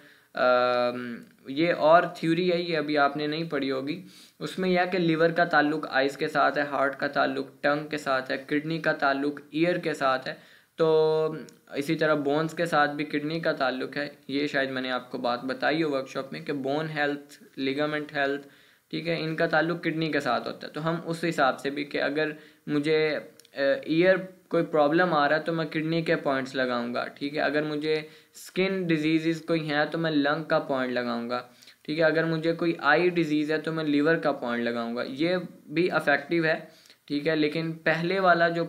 ये और थ्योरी है, ये अभी आपने नहीं पढ़ी होगी, उसमें यह कि लीवर का ताल्लुक आइज़ के साथ है, हार्ट का ताल्लुक टंग के साथ है, किडनी का ताल्लुक ईयर के साथ है, तो इसी तरह बोन्स के साथ भी किडनी का ताल्लुक है। ये शायद मैंने आपको बात बताई हो वर्कशॉप में कि बोन हेल्थ, लिगामेंट हेल्थ, ठीक है, इनका ताल्लुक किडनी के साथ होता है। तो हम उस हिसाब से भी कि अगर मुझे ईयर कोई प्रॉब्लम आ रहा है तो मैं किडनी के पॉइंट्स लगाऊंगा, ठीक है। अगर मुझे स्किन डिजीज़ कोई हैं तो मैं लंग का पॉइंट लगाऊंगा, ठीक है। अगर मुझे कोई आई डिजीज़ है तो मैं लीवर का पॉइंट लगाऊंगा। ये भी अफेक्टिव है, ठीक है। लेकिन पहले वाला जो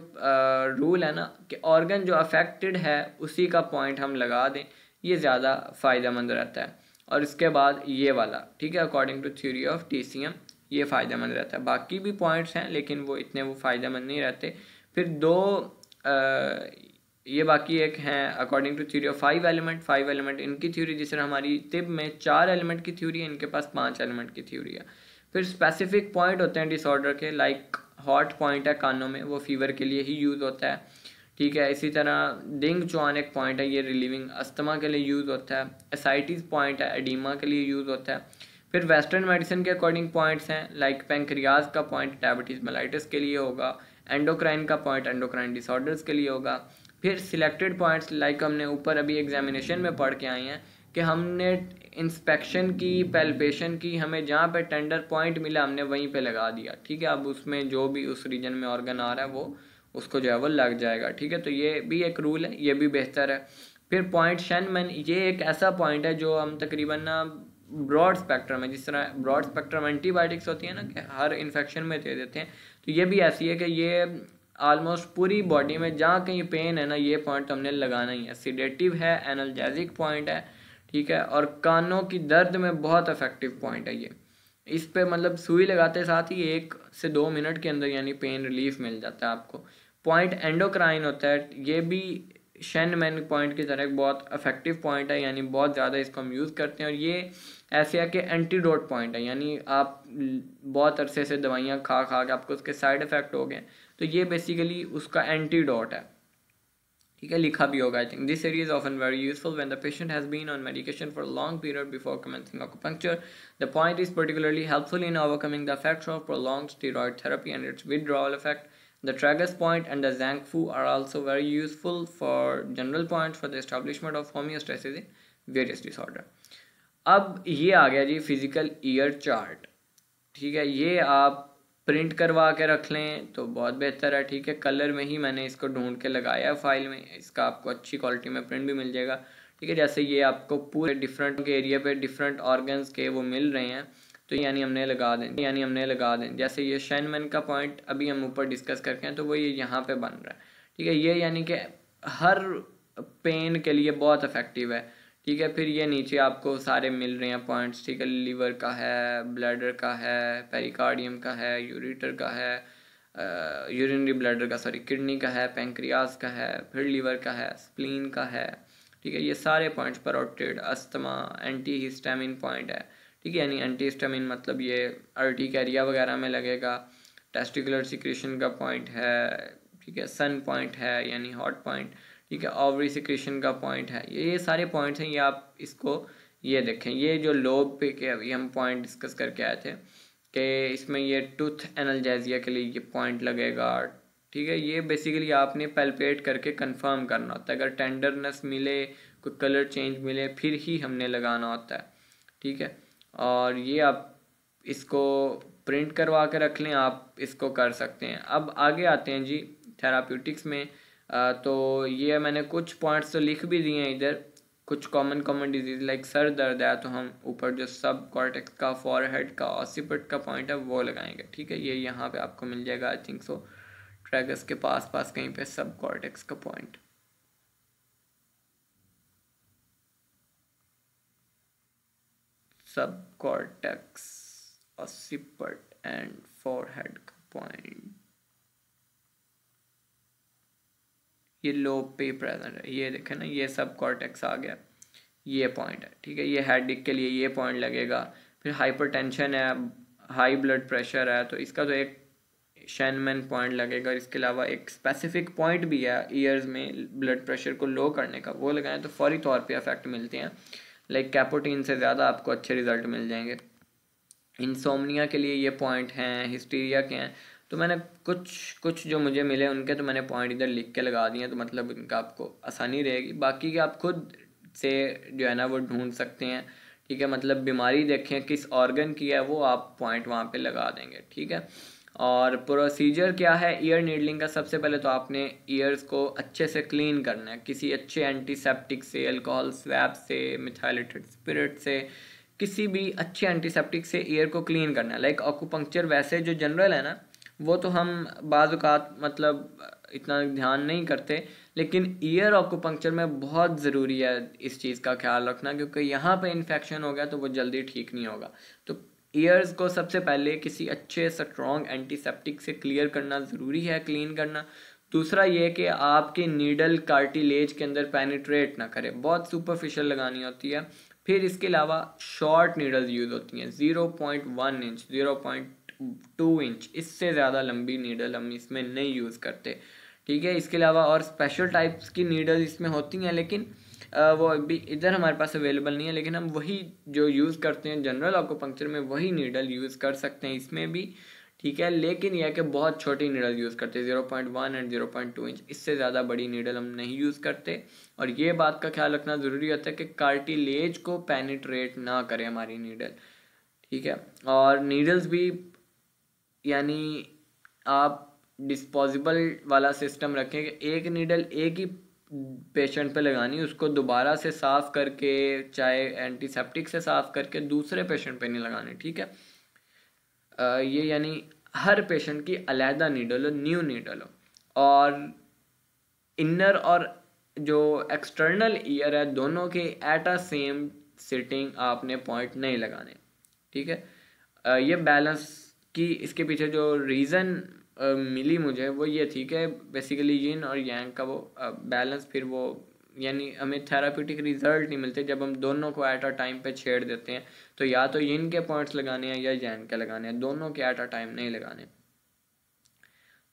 रूल है ना कि ऑर्गन जो अफेक्टेड है उसी का पॉइंट हम लगा दें, ये ज़्यादा फ़ायदेमंद रहता है। और इसके बाद ये वाला, ठीक है, according to theory of TCM ये फ़ायदेमंद रहता है। बाकी भी पॉइंट्स हैं लेकिन वो इतने वो फ़ायदेमंद नहीं रहते। फिर दो ये बाकी एक हैं according to theory of 5 element इनकी थ्योरी, जिस तरह हमारी तिब में 4 एलिमेंट की थ्योरी है, इनके पास 5 एलिमेंट की थ्योरी है। फिर स्पेसिफिक पॉइंट होते हैं डिसऑर्डर के, लाइक हॉट पॉइंट है कानों में, वो फीवर के लिए ही यूज़ होता है, ठीक है। इसी तरह डिंग चुआन एक पॉइंट है, ये रिलीविंग अस्थमा के लिए यूज़ होता है। एसाइटिस पॉइंट है, एडीमा के लिए यूज़ होता है। फिर वेस्टर्न मेडिसिन के अकॉर्डिंग पॉइंट्स हैं, लाइक पेंक्रियाज का पॉइंट डायबिटीज़ मेलाइटिस के लिए होगा, एंडोक्राइन का पॉइंट एंडोक्राइन डिसऑर्डर्स के लिए होगा। फिर सिलेक्टेड पॉइंट्स लाइक हमने ऊपर अभी एग्जामिनेशन में पढ़ के आए हैं कि हमने इंस्पेक्शन की, पैल्पेशन की, हमें जहाँ पे टेंडर पॉइंट मिला हमने वहीं पे लगा दिया, ठीक है। अब उसमें जो भी उस रीजन में ऑर्गन आ रहा है वो उसको जो है वो लग जाएगा, ठीक है। तो ये भी एक रूल है, ये भी बेहतर है। फिर पॉइंट शेनमैन, ये एक ऐसा पॉइंट है जो हम तकरीबन ना ब्रॉड स्पेक्ट्रम है, जिस तरह ब्रॉड स्पेक्ट्रम एंटीबायोटिक्स होती है ना कि हर इन्फेक्शन में दे देते हैं, तो ये भी ऐसी है कि ये ऑलमोस्ट पूरी बॉडी में जहाँ कहीं पेन है ना ये पॉइंट तो हमने लगाना ही है। सिडेटिव है, एनाल्जेसिक पॉइंट है, ठीक है, और कानों की दर्द में बहुत इफेक्टिव पॉइंट है ये। इस पे मतलब सुई लगाते साथ ही 1 से 2 मिनट के अंदर यानी पेन रिलीफ मिल जाता है आपको। पॉइंट एंडोक्राइन होता है, ये भी शेनमैन पॉइंट की तरह एक बहुत इफेक्टिव पॉइंट है, यानी बहुत ज़्यादा इसको हम यूज़ करते हैं। और ये ऐसे है कि एंटीडोट पॉइंट है, यानी आप बहुत अरसे से दवाइयाँ खा के आपको उसके साइड इफ़ेक्ट हो गए, तो ये बेसिकली उसका एंटीडोट है, ठीक है, लिखा भी होगा I think. This area is often very useful when the patient has been on medication for a long period before commencing acupuncture. The point is particularly helpful in overcoming the effects of prolonged steroid therapy and its withdrawal effect. The tragus point and the Zhangfu are also very useful for general points for the establishment of homeostasis in various disorder. अब ये आ गया जी physical year chart, ठीक है, ये आप print करवा के रख लें तो बहुत बेहतर है, ठीक है। कलर में ही मैंने इसको ढूंढ के लगाया फाइल में, इसका आपको अच्छी क्वालिटी में प्रिंट भी मिल जाएगा, ठीक है। जैसे ये आपको पूरे डिफरेंट एरिया पे डिफरेंट ऑर्गन्स के वो मिल रहे हैं, तो यानी हमने लगा दें जैसे ये शेनमैन का पॉइंट अभी हम ऊपर डिस्कस करके हैं, तो वो ये यहाँ पे बन रहा है, ठीक है। ये यानी कि हर पेन के लिए बहुत इफेक्टिव है, ठीक है। फिर ये नीचे आपको सारे मिल रहे हैं पॉइंट्स, ठीक है। लीवर का है, ब्लैडर का है, पेरिकार्डियम का है, यूरेटर का है, यूरिनरी ब्लैडर का, सॉरी किडनी का है, पेंक्रियाज का है, फिर लीवर का है, स्प्लीन का है, ठीक है। ये सारे points parotid, asthma, anti histamine point है, ठीक है, यानी एंटी हिस्टामिन मतलब ये अर्टिकेरिया वगैरह में लगेगा। टेस्टिकुलर सिक्रेशन का पॉइंट है, ठीक है। सन पॉइंट है यानी हॉट पॉइंट, ठीक है। ओवरी सिक्रेशन का पॉइंट है। ये सारे पॉइंट्स हैं, ये आप इसको ये देखें, ये जो लोब पे के अभी हम पॉइंट डिस्कस करके आए थे, कि इसमें ये टूथ एनाल्जेसिया के लिए ये पॉइंट लगेगा, ठीक है। ये बेसिकली आपने पैल्पेट करके कंफर्म करना होता है, अगर टेंडरनेस मिले, कोई कलर चेंज मिले, फिर ही हमने लगाना होता है, ठीक है। और ये आप इसको प्रिंट करवा के रख लें, आप इसको कर सकते हैं। अब आगे आते हैं जी थेराप्यूटिक्स में। तो ये मैंने कुछ पॉइंट्स तो लिख भी दिए हैं इधर, कुछ कॉमन डिजीज लाइक सर दर्द है तो हम ऊपर जो सब कॉर्टेक्स का, फॉरहेड का, ऑसिपिट का पॉइंट है वो लगाएंगे, ठीक है। ये यहाँ पे आपको मिल जाएगा, आई थिंक सो ट्रैगस के पास कहीं पे सब कॉर्टेक्स का पॉइंट। सब कॉर्टेक्स, ऑसिपिट एंड फॉरहेड का पॉइंट ये लोब पे प्रेजेंट है, ये देखें ना, ये सब कॉर्टेक्स आ गया, ये पॉइंट है, ठीक है। ये हेडेक के लिए ये पॉइंट लगेगा। फिर हाइपरटेंशन है, हाई ब्लड प्रेशर है, तो इसका तो एक शेनमैन पॉइंट लगेगा। इसके अलावा एक स्पेसिफिक पॉइंट भी है ईयर्स में ब्लड प्रेशर को लो करने का, वो लगाएं तो फौरी तौर पे इफेक्ट मिलते हैं, लाइक कैपोटीन से ज़्यादा आपको अच्छे रिजल्ट मिल जाएंगे। इंसोमनिया के लिए ये पॉइंट हैं, हिस्टीरिया के हैं। तो मैंने कुछ जो मुझे मिले उनके तो मैंने पॉइंट इधर लिख के लगा दिए, तो मतलब इनका आपको आसानी रहेगी। बाकी के आप खुद से जो है ना वो ढूंढ सकते हैं, ठीक है। मतलब बीमारी देखें किस ऑर्गन की है, वो आप पॉइंट वहाँ पे लगा देंगे, ठीक है। और प्रोसीजर क्या है ईयर नीडलिंग का? सबसे पहले तो आपने ईयर्स को अच्छे से क्लीन करना है, किसी अच्छे एंटीसेप्टिक से, अल्कोहल स्वैब से, मिथाइलेटेड स्पिरिट से, किसी भी अच्छे एंटीसेप्टिक से ईयर को क्लीन करना है। लाइक ऑक्यूपंक्चर वैसे जो जनरल है ना, वो तो हम बाज़ औक़ात मतलब इतना ध्यान नहीं करते, लेकिन ईयर ऑक्यूपंक्चर में बहुत ज़रूरी है इस चीज़ का ख्याल रखना, क्योंकि यहाँ पे इन्फेक्शन हो गया तो वो जल्दी ठीक नहीं होगा। तो ईयर्स को सबसे पहले किसी अच्छे स्ट्रॉन्ग एंटीसेप्टिक से क्लियर करना ज़रूरी है, क्लीन करना। दूसरा ये कि आपकी नीडल कार्टिलेज के अंदर पेनिट्रेट ना करे, बहुत सुपरफिशियल लगानी होती है। फिर इसके अलावा शॉर्ट नीडल्स यूज़ होती हैं, 0.1 इंच, 0.2 इंच, इससे ज़्यादा लंबी नीडल हम इसमें नहीं यूज़ करते, ठीक है। इसके अलावा और स्पेशल टाइप्स की नीडल इसमें होती हैं, लेकिन वो अभी इधर हमारे पास अवेलेबल नहीं है, लेकिन हम वही जो यूज़ करते हैं जनरल ऑक्यूपंक्चर में वही नीडल यूज़ कर सकते हैं इसमें भी, ठीक है। लेकिन यह कि बहुत छोटी नीडल यूज़ करते हैं, 0.1 एंड 0.2 इंच, इससे ज़्यादा बड़ी नीडल हम नहीं यूज़ करते। और ये बात का ख्याल रखना ज़रूरी होता है कि कार्टिलेज को पेनिट्रेट ना करे हमारी नीडल, ठीक है। और नीडल्स भी यानी आप डिस्पोजेबल वाला सिस्टम रखें कि एक नीडल एक ही पेशेंट पे लगानी, उसको दोबारा से साफ़ करके, चाहे एंटीसेप्टिक से साफ़ करके, दूसरे पेशेंट पे नहीं लगानी, ठीक है। ये यानी हर पेशेंट की अलहदा नीडल हो, न्यू नीडल हो। और इनर और जो एक्सटर्नल ईयर है दोनों के एट अ सेम सिटिंग आपने पॉइंट नहीं लगाने, ठीक है। ये बैलेंस की इसके पीछे जो रीज़न मिली मुझे वो ये थी कि बेसिकली यिन और यांग का वो बैलेंस, फिर वो यानी हमें थेराप्यूटिक रिजल्ट नहीं मिलते जब हम दोनों को एट अ टाइम पे छेड़ देते हैं। तो या तो यिन के पॉइंट्स लगाने हैं या यांग के लगाने हैं, दोनों के एट अ टाइम नहीं लगाने।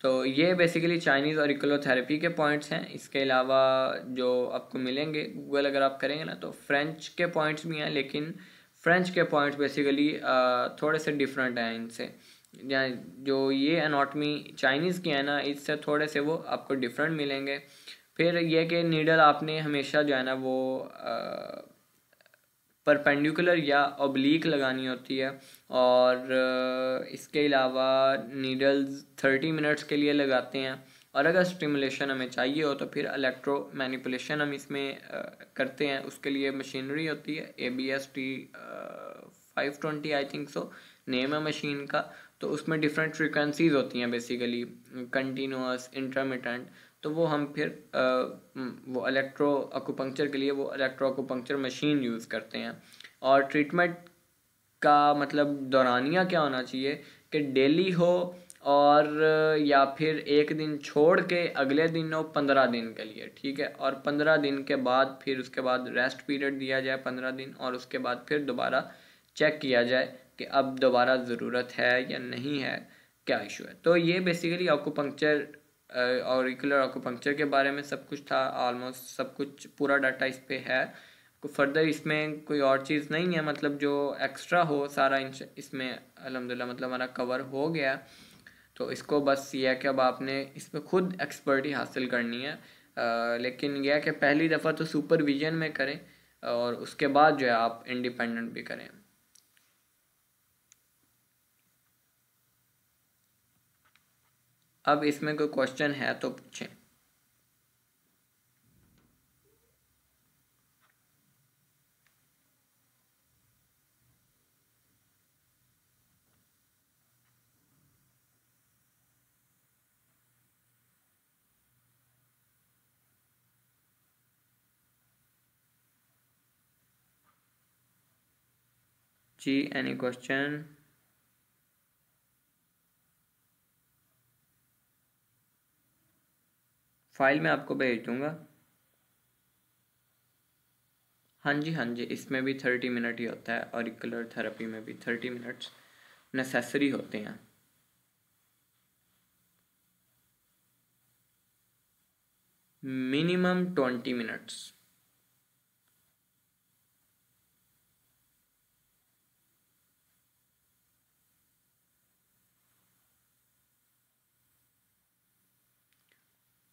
तो ये बेसिकली चाइनीज़ और इक्लोथेरेपी के पॉइंट्स हैं। इसके अलावा जो आपको मिलेंगे गूगल अगर आप करेंगे ना, तो फ्रेंच के पॉइंट्स भी हैं, लेकिन फ्रेंच के पॉइंट्स बेसिकली थोड़े से डिफरेंट हैं इनसे। जो ये एनाटॉमी चाइनीज़ की है ना, इससे थोड़े से वो आपको डिफरेंट मिलेंगे। फिर ये कि नीडल आपने हमेशा जो है ना वो परपेंडिकुलर या ऑब्लीक लगानी होती है। और इसके अलावा नीडल्स 30 मिनट्स के लिए लगाते हैं। और अगर स्टिमुलेशन हमें चाहिए हो तो फिर इलेक्ट्रो मैनिपुलेशन हम इसमें करते हैं, उसके लिए मशीनरी होती है, ABST 520 I think so name है मशीन का। तो उसमें डिफरेंट फ्रिक्वेंसीज होती हैं बेसिकली, कंटिन्यूस, इंटरमिटेंट। तो वो हम फिर वो इलेक्ट्रो अकुपंक्चर के लिए वो इलेक्ट्रो अकुपंक्चर मशीन यूज़ करते हैं। और ट्रीटमेंट का मतलब दौरानिया क्या होना चाहिए कि डेली हो, और या फिर एक दिन छोड़ के अगले दिन हो 15 दिन के लिए, ठीक है। और 15 दिन के बाद फिर उसके बाद रेस्ट पीरियड दिया जाए 15 दिन, और उसके बाद फिर दोबारा चेक किया जाए कि अब दोबारा ज़रूरत है या नहीं है, क्या इशू है। तो ये बेसिकली ऑक्यूपंक्चर और ऑक्यूपंक्चर के बारे में सब कुछ था, ऑलमोस्ट सब कुछ पूरा डाटा इस पे है। कोई फर्दर इसमें कोई और चीज़ नहीं है, मतलब जो एक्स्ट्रा हो सारा इसमें अल्हम्दुलिल्लाह मतलब हमारा कवर हो गया। तो इसको बस ये है कि अब आपने इसमें खुद एक्सपर्टी हासिल करनी है, लेकिन यह है कि पहली दफ़ा तो सुपरविजन में करें और उसके बाद जो है आप इंडिपेंडेंट भी करें। अब इसमें कोई क्वेश्चन है तो पूछें। जी एनी क्वेश्चन? फाइल मैं आपको भेज दूंगा। हाँ जी हाँ जी, इसमें भी 30 मिनट ही होता है, ऑरिकुलर थेरेपी में भी 30 मिनट्स नेसेसरी होते हैं। Minimum 20 minutes.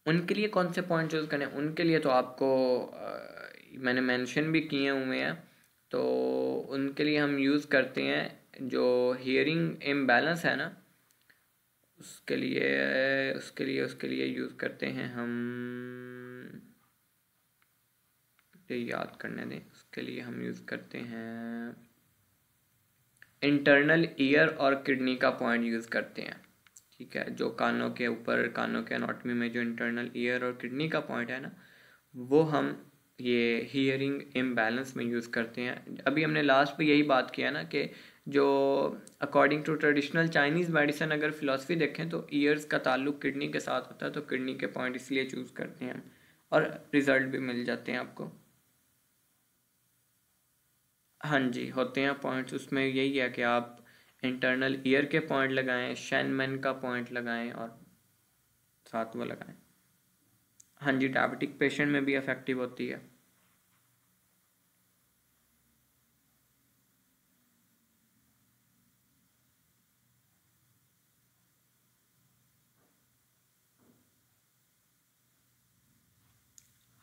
उनके लिए कौन से पॉइंट चूज़ करने, उनके लिए तो आपको मैंने मेंशन भी किए हुए हैं। तो उनके लिए हम यूज़ करते हैं जो हियरिंग इम्बैलेंस है ना, उसके लिए यूज़ करते हैं हम, ये याद करने दें, उसके लिए हम यूज़ करते हैं इंटरनल ईयर और किडनी का पॉइंट यूज़ करते हैं। ठीक है, जो कानों के ऊपर, कानों के एनाटॉमी में जो इंटरनल ईयर और किडनी का पॉइंट है ना, वो हम ये हियरिंग इम्बैलेंस में यूज़ करते हैं। अभी हमने लास्ट पे यही बात किया ना कि जो according to traditional Chinese medicine अगर फ़िलासफ़ी देखें तो ईयर्स का ताल्लुक किडनी के साथ होता है, तो किडनी के पॉइंट इसलिए चूज़ करते हैं और रिज़ल्ट भी मिल जाते हैं आपको। हाँ जी, होते हैं पॉइंट्स, उसमें यही है कि आप इंटरनल ईयर के पॉइंट लगाएं, शेनमैन का पॉइंट लगाएं और साथ वो लगाएं। हाँ जी, डायबिटिक पेशेंट में भी इफ़ेक्टिव होती है।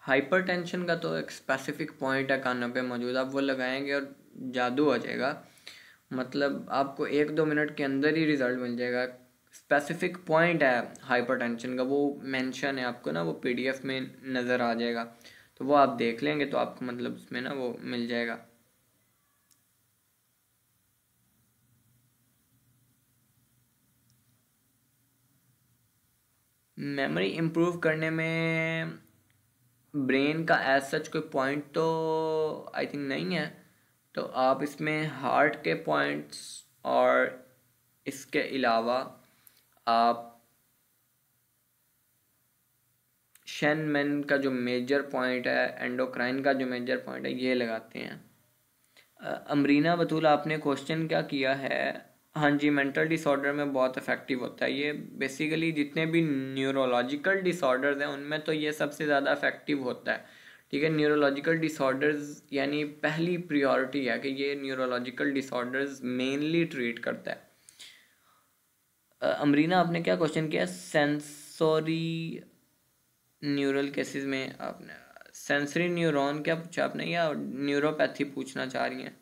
हाइपरटेंशन का तो एक स्पेसिफिक पॉइंट है कानों पे मौजूद, आप वो लगाएंगे और जादू हो जाएगा, मतलब आपको 1-2 मिनट के अंदर ही रिज़ल्ट मिल जाएगा। स्पेसिफिक पॉइंट है हाइपरटेंशन का, वो मेंशन है आपको ना, वो पीडीएफ में नज़र आ जाएगा, तो वो आप देख लेंगे तो आपको मतलब उसमें ना वो मिल जाएगा। मेमोरी इम्प्रूव करने में ब्रेन का एज सच कोई पॉइंट तो आई थिंक नहीं है, तो आप इसमें हार्ट के पॉइंट्स और इसके अलावा आप शेनमैन का जो मेजर पॉइंट है, एंडोक्राइन का जो मेजर पॉइंट है, ये लगाते हैं। अमरीना बतूल आपने क्वेश्चन क्या किया है? हाँ जी, मेंटल डिसऑर्डर में बहुत इफ़ेक्टिव होता है ये। बेसिकली जितने भी न्यूरोलॉजिकल डिसऑर्डर्स हैं उनमें तो ये सबसे ज़्यादा इफ़ेक्टिव होता है। ठीक है, न्यूरोलॉजिकल डिसऑर्डर्स यानी पहली प्रायोरिटी है कि ये न्यूरोलॉजिकल डिसऑर्डर्स मेनली ट्रीट करता है। अमरीना आपने क्या क्वेश्चन किया? सेंसोरी न्यूरल केसेस में आपने सेंसरी न्यूरॉन क्या पूछा आपने, या न्यूरोपैथी पूछना चाह रही हैं?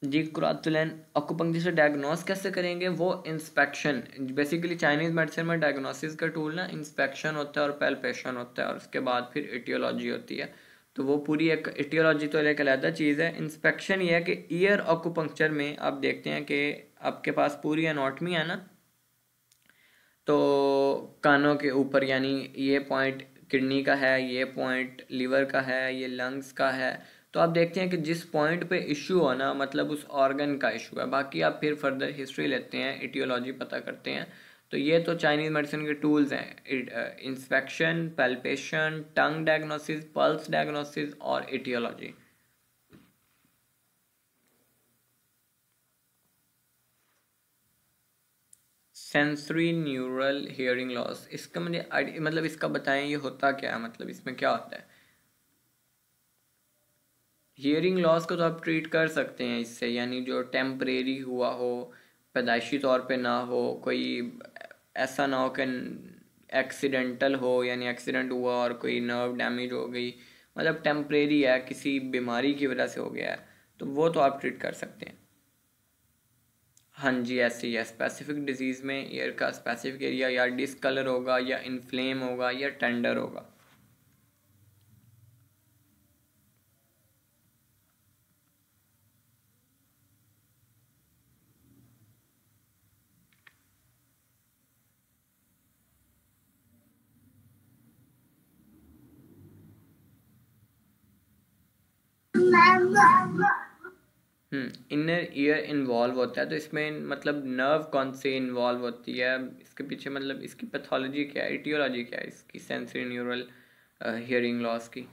जी कुरातुलैन, अकुपंक्चर से डायग्नोस कैसे करेंगे? वो इंस्पेक्शन, बेसिकली चाइनीज़ मेडिसिन में डायग्नोसिस का टूल ना इंस्पेक्शन होता है और पैल्पेशन होता है और उसके बाद फिर एटियोलॉजी होती है। तो वो पूरी एक एटियोलॉजी तो एक अलग चीज़ है। इंस्पेक्शन ये है कि ईयर अकुपंक्चर में आप देखते हैं कि आपके पास पूरी एनाटॉमी है ना, तो कानों के ऊपर यानी ये पॉइंट किडनी का है, ये पॉइंट लीवर का है, ये लंग्स का है, तो आप देखते हैं कि जिस पॉइंट पे इशू हो ना, मतलब उस ऑर्गन का इशू है। बाकी आप फिर फर्दर हिस्ट्री लेते हैं, एटियोलॉजी पता करते हैं। तो ये तो चाइनीज़ मेडिसिन के टूल्स हैं, inspection, palpation, tongue diagnosis, pulse diagnosis और aetiology. Sensory neural hearing loss, इसका मुझे मतलब इसका बताएं, ये होता क्या है, मतलब इसमें क्या होता है? हियरिंग लॉस को तो आप ट्रीट कर सकते हैं इससे, यानी जो टेम्परेरी हुआ हो, पैदाइशी तौर पे ना हो, कोई ऐसा ना हो कि एक्सीडेंटल हो, यानी एक्सीडेंट हुआ और कोई नर्व डैमेज हो गई, मतलब टेम्परेरी है, किसी बीमारी की वजह से हो गया है, तो वो तो आप ट्रीट कर सकते हैं। हाँ जी, ऐसे ही है। स्पेसिफिक डिजीज़ में ईयर का स्पेसिफिक एरिया या डिसकलर होगा, या इन्फ्लेम होगा, या टेंडर होगा। इनर ईयर इन्वॉल्व होता है, तो इसमें मतलब नर्व कौन से इन्वॉल्व होती है, इसके पीछे मतलब इसकी पैथोलॉजी क्या है, इटियोलॉजी क्या है इसकी सेंसरी न्यूरल हियरिंग लॉस की?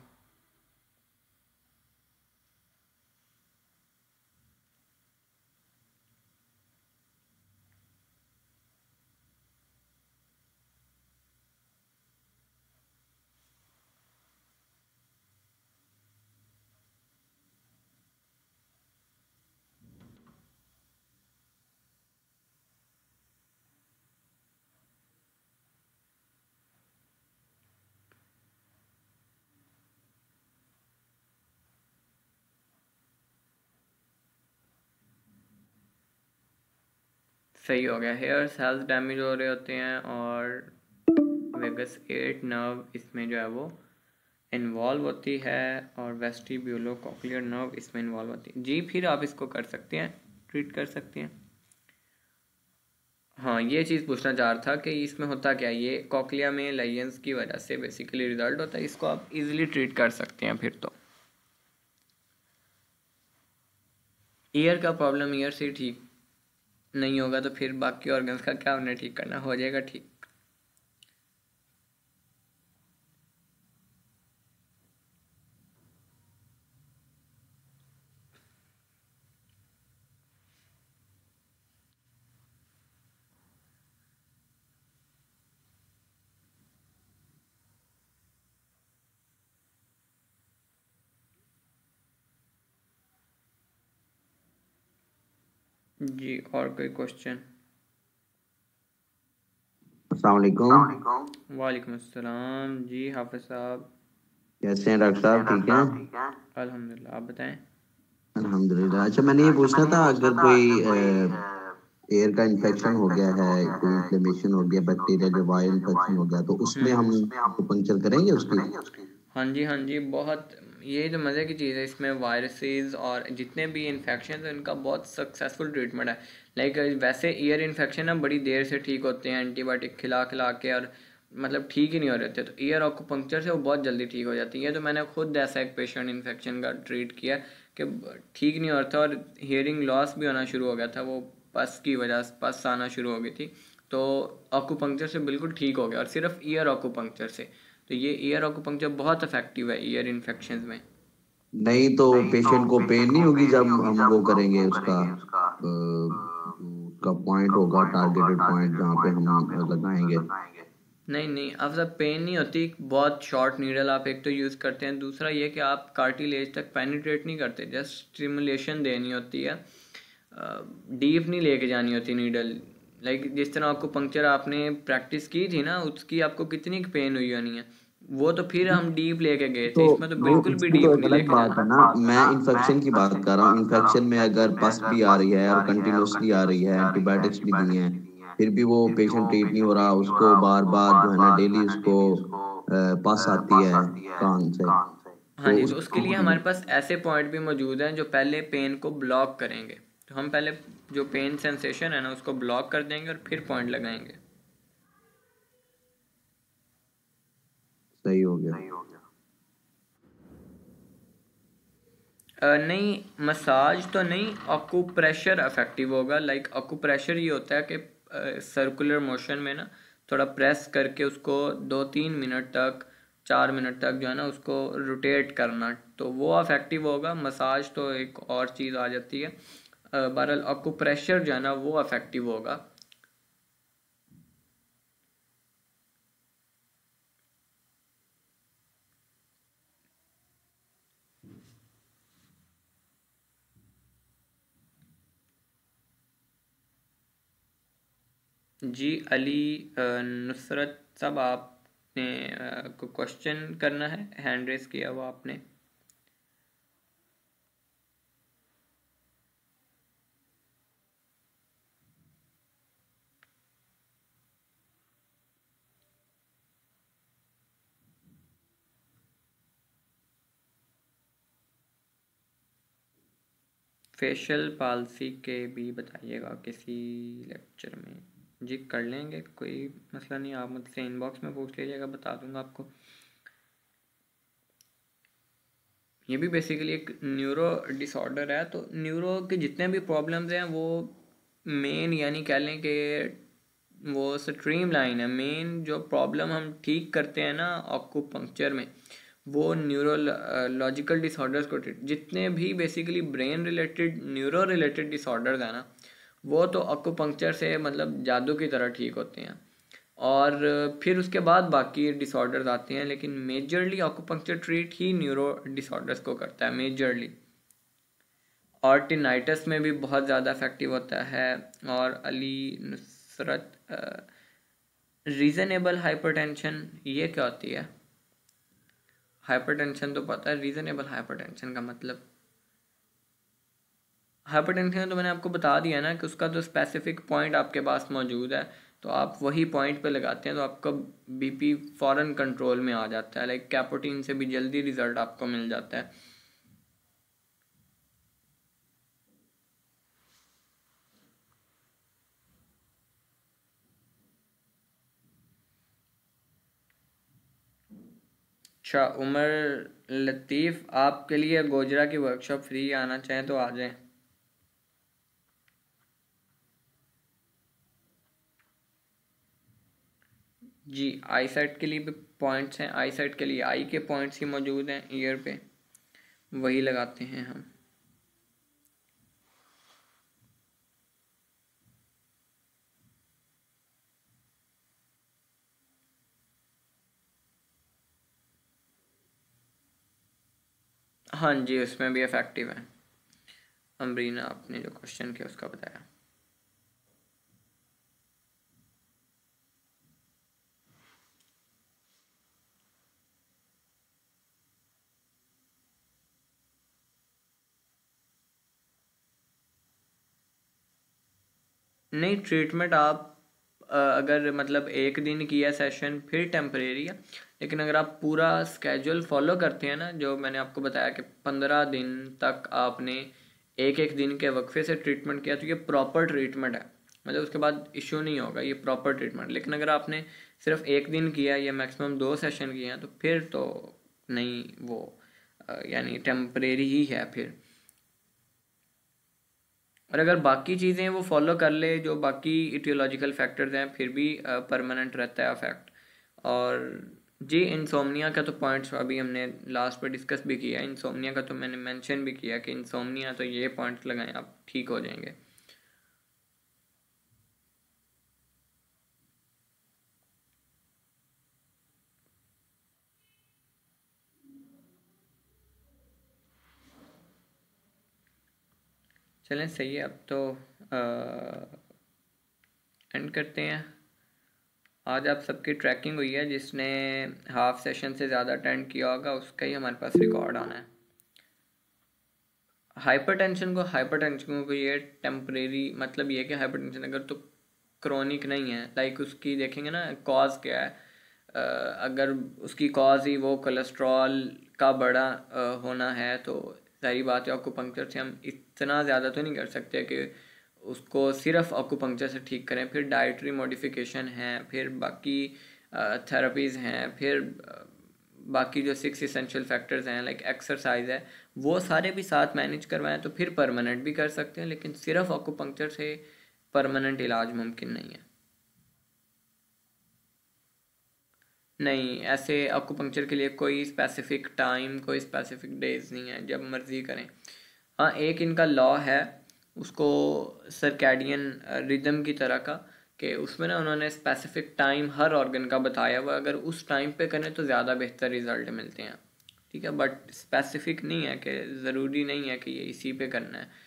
सही हो गया। हेयर सेल्स डैमेज हो रहे होते हैं और वेगस 8 नर्व इसमें जो है वो इन्वॉल्व होती है, और वेस्टिब्यूलो कॉक्लियर नर्व इसमें इन्वॉल्व होती है। जी, फिर आप इसको कर सकते हैं, ट्रीट कर सकते हैं। हाँ, ये चीज़ पूछना चाह रहा था कि इसमें होता क्या है, ये कॉक्लिया में लाइंस की वजह से बेसिकली रिजल्ट होता है, इसको आप इजीली ट्रीट कर सकते हैं फिर तो। ईयर का प्रॉब्लम ईयर से ठीक नहीं होगा तो फिर बाकी ऑर्गन्स का क्या उन्हें ठीक करना, हो जाएगा ठीक। जी, और कोई क्वेश्चन? अस्सलाम वालेकुम। वालेकुम अस्सलाम जी, हाफिज साहब कैसे हैं डॉक्टर साहब, ठीक हैं? अल्हम्दुलिल्लाह, आप बताएं। अल्हम्दुलिल्लाह। अच्छा, मैंने ये पूछना था, अगर कोई एयर का इन्फेक्शन हो गया है, कोई इन्फ्लेमेशन हो गया, बैक्टीरिया जो वायरल इन्फेक्शन हो गया, तो उसमें हम पंक्चर करेंगे उसकी? हाँ जी, हाँ जी, बहुत ये जो मज़े की चीज़ है इसमें, वायरसेस और जितने भी इन्फेक्शन हैं इनका बहुत सक्सेसफुल ट्रीटमेंट है। लाइक वैसे ईयर इन्फेक्शन ना बड़ी देर से ठीक होते हैं एंटीबायोटिक खिला खिला के, और मतलब ठीक ही नहीं हो रहे थे, तो ईयर ऑक्यूपंक्चर से वो बहुत जल्दी ठीक हो जाती है। तो मैंने खुद ऐसा एक पेशेंट इन्फेक्शन का ट्रीट किया कि ठीक नहीं हो रहा था, और हियरिंग लॉस भी होना शुरू हो गया था, वो पस की वजह से पस आना शुरू हो गई थी, तो ऑक्यूपंक्चर से बिल्कुल ठीक हो गया, और सिर्फ ईयर ऑक्यूपंक्चर से। तो ये ईयर ऑक्यूपंक्चर बहुत इफेक्टिव है ईयर इन्फेक्शन में। नहीं तो पेशेंट को पेन नहीं होगी जब हम वो करेंगे उसका उसका पॉइंट होगा, टारगेटेड पॉइंट जहाँ पे हम लगाएंगे? नहीं नहीं, अब सब पेन नहीं होती, बहुत शॉर्ट नीडल आप एक तो यूज़ करते हैं, दूसरा ये कि आप कार्टिलेज तक पेनिट्रेट नहीं करते, जस्ट स्टिमुलेशन देनी होती है, डीप नहीं लेके जानी होती नीडल। लाइक जिस तरह आपको पंक्चर आपने प्रैक्टिस की थी ना, उसकी आपको कितनी पेन हुई होनी है, वो तो फिर हम डीप लेके गए थे, इसमें तो बिल्कुल भी डीप नहीं अलग लेके बात है जाना। ना, मैं इन्फेक्शन की बात कर रहा हूँ। इन्फेक्शन में अगर पस भी आ रही है और कंटिन्यूसली आ रही है, एंटीबायोटिक्स भी दी हैं, फिर भी वो पेशेंट ट्रीट नहीं हो रहा, उसको बार बार जो है ना डेली उसको पस आती है कान से, हाँ तो जी, तो उसके लिए उसको हमारे पास ऐसे पॉइंट भी मौजूद हैं जो पहले पेन को ब्लॉक करेंगे। तो हम पहले जो पेन सेंसेशन है ना उसको ब्लॉक कर देंगे और फिर पॉइंट लगाएंगे। सही हो गया। नहीं, मसाज तो नहीं, अकुप्रेशर इफेक्टिव होगा। लाइक अकुप्रेशर ये होता है कि सर्कुलर मोशन में ना थोड़ा प्रेस करके उसको 2-3 मिनट तक, 4 मिनट तक जो है ना उसको रोटेट करना, तो वो इफेक्टिव होगा। मसाज तो एक और चीज़ आ जाती है। बहरहाल अकुप्रेशर जो है ना वो इफेक्टिव होगा। जी अली नुसरत साहब, आपने को क्वेश्चन करना है, हैंड रेस किया हुआ आपने। फेशियल पाल्सी के भी बताइएगा किसी लेक्चर में। जी कर लेंगे, कोई मसला नहीं, आप मुझसे इनबॉक्स में पूछ लीजिएगा, बता दूंगा आपको। ये भी बेसिकली एक न्यूरो डिसऑर्डर है, तो न्यूरो के जितने भी प्रॉब्लम्स हैं वो मेन यानी कह लें कि वो स्ट्रीम लाइन है। मेन जो प्रॉब्लम हम ठीक करते हैं ना ऑक्यूपंक्चर में, वो न्यूरोलॉजिकल डिसऑर्डर्स को जितने भी basically brain related neuro related disorders हैं ना, वो तो ऑक्यूपंक्चर से मतलब जादू की तरह ठीक होते हैं। और फिर उसके बाद बाकी डिसऑर्डर्स आते हैं, लेकिन मेजरली ऑक्यूपंक्चर ट्रीट ही न्यूरो डिसऑर्डर्स को करता है मेजरली। और टिनाइटस में भी बहुत ज़्यादा इफेक्टिव होता है। और अली नुसरत रीज़नेबल हाइपरटेंशन ये क्या होती है? हाइपरटेंशन तो पता है, रीज़नेबल हाइपरटेंशन का मतलब, हाइपरटेंशन तो मैंने आपको बता दिया ना कि उसका तो स्पेसिफिक पॉइंट आपके पास मौजूद है, तो आप वही पॉइंट पे लगाते हैं तो आपका बीपी फ़ौरन कंट्रोल में आ जाता है। लाइक कैपोटीन से भी जल्दी रिजल्ट आपको मिल जाता है। अच्छा उमर लतीफ़, आपके लिए गोजरा की वर्कशॉप फ्री, आना चाहें तो आ जाएं। जी आई साइट के लिए भी पॉइंट्स हैं, आई साइट के लिए आई के पॉइंट्स ही मौजूद हैं ईयर पे, वही लगाते हैं हम। हाँ जी उसमें भी इफेक्टिव है। अमरीना आपने जो क्वेश्चन किया उसका बताया। नहीं ट्रीटमेंट आप अगर मतलब एक दिन किया सेशन फिर टेम्परेरी है, लेकिन अगर आप पूरा स्केड्यूल फॉलो करते हैं ना, जो मैंने आपको बताया कि 15 दिन तक आपने एक एक दिन के वक्फे से ट्रीटमेंट किया, तो ये प्रॉपर ट्रीटमेंट है, मतलब उसके बाद इशू नहीं होगा, ये प्रॉपर ट्रीटमेंट। लेकिन अगर आपने सिर्फ एक दिन किया या मैक्सिमम 2 सेशन किए हैं तो फिर तो नहीं, वो यानी टेम्परेरी ही है फिर। और अगर बाकी चीज़ें वो फॉलो कर ले, जो बाकी इटियोलॉजिकल फैक्टर्स हैं, फिर भी परमानेंट रहता है अफेक्ट। और जी इंसोमनिया का तो पॉइंट्स अभी हमने लास्ट पे डिस्कस भी किया, इंसोमनिया का तो मैंने मेंशन भी किया कि इंसोमनिया तो ये पॉइंट्स लगाएं आप ठीक हो जाएंगे। चलें सही है, अब तो एंड करते हैं। आज आप सबकी ट्रैकिंग हुई है, जिसने हाफ सेशन से ज़्यादा अटेंड किया होगा उसका ही हमारे पास रिकॉर्ड आना है। हाइपरटेंशन को ये टेम्परेरी, मतलब ये कि हाइपरटेंशन अगर तो क्रोनिक नहीं है, लाइक उसकी देखेंगे ना कॉज क्या है। अगर उसकी कॉज ही वो कोलेस्ट्रॉल का बड़ा होना है, तो सारी बात है ऑक्यूपंक्चर से हम इतना ज़्यादा तो नहीं कर सकते कि उसको सिर्फ ऑक्यूपंक्चर से ठीक करें। फिर डाइटरी मॉडिफिकेशन है, फिर बाकी थेरेपीज़ हैं, फिर बाकी जो 6 इसेंशियल फैक्टर्स हैं लाइक एक्सरसाइज है, वो सारे भी साथ मैनेज करवाएं तो फिर परमानेंट भी कर सकते हैं। लेकिन सिर्फ ऑक्यूपंक्चर से परमानेंट इलाज मुमकिन नहीं है। नहीं, ऐसे एक्यूपंक्चर के लिए कोई स्पेसिफिक टाइम, कोई स्पेसिफिक डेज नहीं है, जब मर्ज़ी करें। हाँ एक इनका लॉ है, उसको सर्कैडियन रिदम की तरह का, कि उसमें ना उन्होंने स्पेसिफिक टाइम हर ऑर्गन का बताया हुआ, अगर उस टाइम पे करें तो ज़्यादा बेहतर रिजल्ट मिलते हैं। ठीक है, बट स्पेसिफिक नहीं है कि ज़रूरी नहीं है कि ये इसी पे करना है।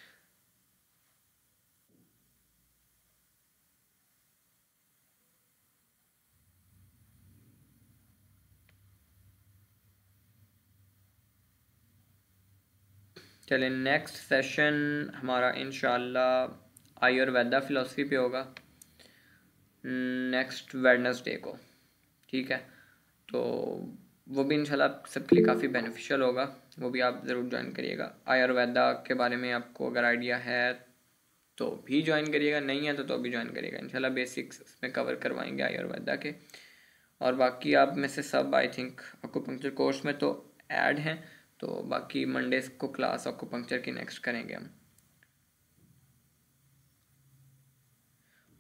चलें, नेक्स्ट सेशन हमारा इंशाल्लाह आयुर्वेदा फ़िलासफ़ी पे होगा नेक्स्ट वेडनेसडे को, ठीक है। तो वो भी इंशाल्लाह सबके लिए काफ़ी बेनिफिशियल होगा, वो भी आप ज़रूर ज्वाइन करिएगा। आयुर्वेदा के बारे में आपको अगर आइडिया है तो भी ज्वाइन करिएगा, नहीं है तो भी ज्वाइन करिएगा। इंशाल्लाह बेसिक्स इसमें कवर करवाएंगे आयुर्वेदा के, और बाकी आप में से सब आई थिंक एक्यूपंक्चर कोर्स में तो ऐड हैं, तो बाकी मंडे को क्लास एक्यूपंक्चर की नेक्स्ट करेंगे हम।